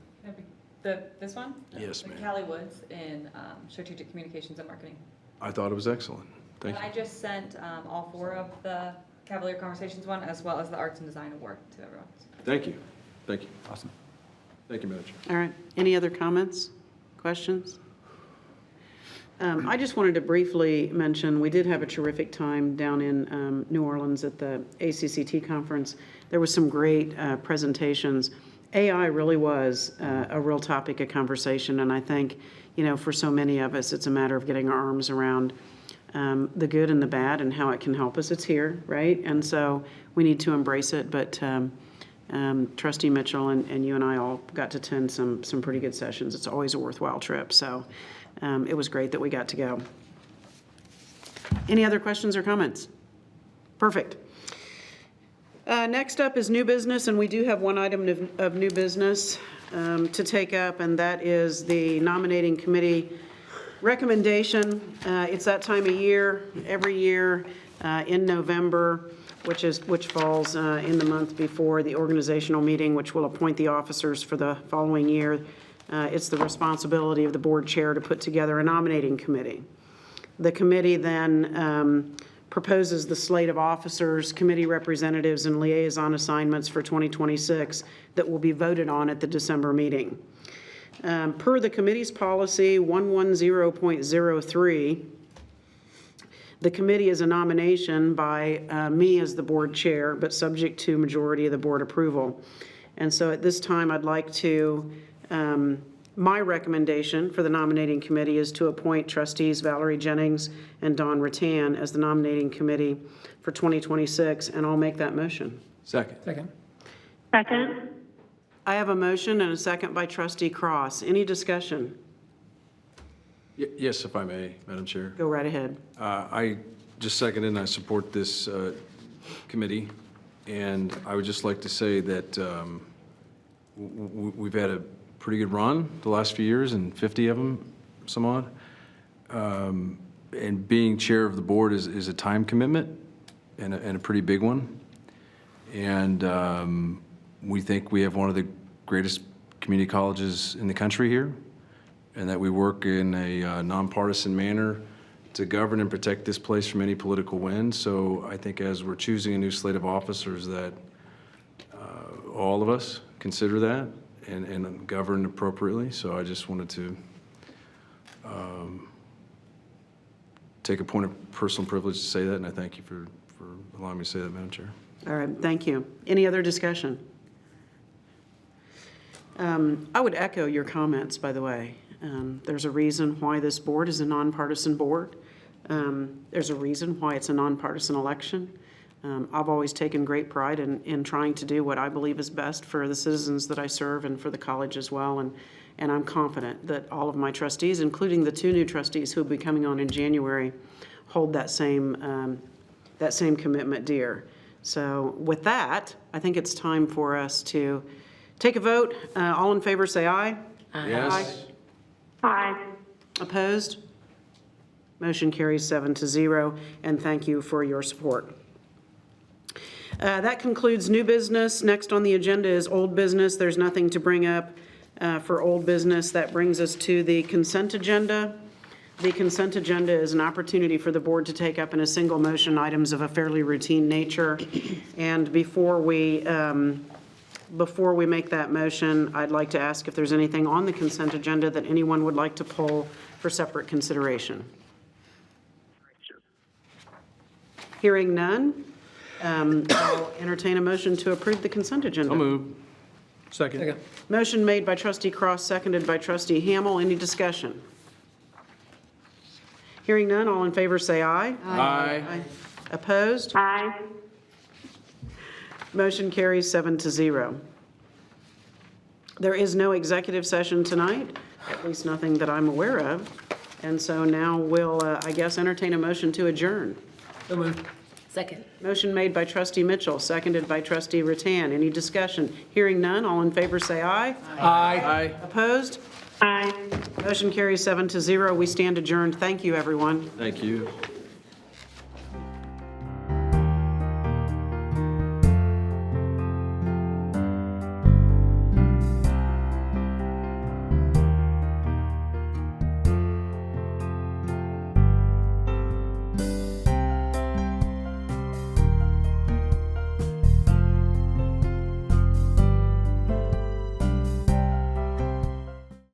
This one? Yes, ma'am. Callie Woods in Strategic Communications and Marketing. I thought it was excellent. Thank And you. I just sent all 4 of the Cavalier Conversations one, as well as the Arts and Design Award to everyone. Thank you. Thank you. Awesome. Thank you, Madam Chair. All right. Any other comments, questions? I just wanted to briefly mention, we did have a terrific time down in New Orleans at the ACCT conference. There was some great presentations. AI really was a real topic of conversation, and I think, for so many of us, it's a matter of getting our arms around the good and the bad and how it can help us. It's here, right? And so we need to embrace it, but Trustee Mitchell and you and I all got to attend some pretty good sessions. It's always a worthwhile trip, so it was great that we got to go. Any other questions or comments? Perfect. Next up is new business, and we do have one item of new business to take up, and that is the nominating committee recommendation. It's that time of year, every year in November, which falls in the month before the organizational meeting, which will appoint the officers for the following year. It's the responsibility of the board chair to put together a nominating committee. The committee then proposes the slate of officers, committee representatives, and liaison assignments for 2026 that will be voted on at the December meeting. Per the committee's policy 110.03, the committee is a nomination by me as the board chair, but subject to majority of the board approval. And so at this time, I'd like to, my recommendation for the nominating committee is to appoint trustees Valerie Jennings and Don Rattan as the nominating committee for 2026, and I'll make that motion. Second. Second. Second. I have a motion and a second by trustee Cross. Any discussion? Yes, if I may, Madam Chair. Go right ahead. I just second and I support this committee, and I would just like to say that we've had a pretty good run the last few years, and 50 of them, some odd. And being chair of the board is a time commitment and a pretty big one. And we think we have one of the greatest community colleges in the country here, and that we work in a nonpartisan manner to govern and protect this place from any political wind. So I think as we're choosing a new slate of officers, that all of us consider that and govern appropriately. So I just wanted to take a point of personal privilege to say that, and I thank you for allowing me to say that, Madam Chair. All right, thank you. Any other discussion? I would echo your comments, by the way. There's a reason why this board is a nonpartisan board. There's a reason why it's a nonpartisan election. I've always taken great pride in trying to do what I believe is best for the citizens that I serve and for the college as well. And I'm confident that all of my trustees, including the 2 new trustees who will be coming on in January, hold that same commitment dear. So with that, I think it's time for us to take a vote. All in favor say aye. Aye. Yes. Aye. Opposed? Motion carries 7-0, and thank you for your support. That concludes new business. Next on the agenda is old business. There's nothing to bring up for old business. That brings us to the consent agenda. The consent agenda is an opportunity for the board to take up in a single motion items of a fairly routine nature. And before we make that motion, I'd like to ask if there's anything on the consent agenda that anyone would like to pull for separate consideration. Hearing none, I'll entertain a motion to approve the consent agenda. I'll move. Second. Motion made by trustee Cross, seconded by trustee Hamel. Any discussion? Hearing none, all in favor say aye. Aye. Opposed? Aye. Motion carries 7-0. There is no executive session tonight, at least nothing that I'm aware of. And so now we'll, I guess, entertain a motion to adjourn. So moved. Second. Motion made by trustee Mitchell, seconded by trustee Rattan. Any discussion? Hearing none, all in favor say aye. Aye. Opposed? Aye. Motion carries 7-0. We stand adjourned. Thank you, everyone. Thank you.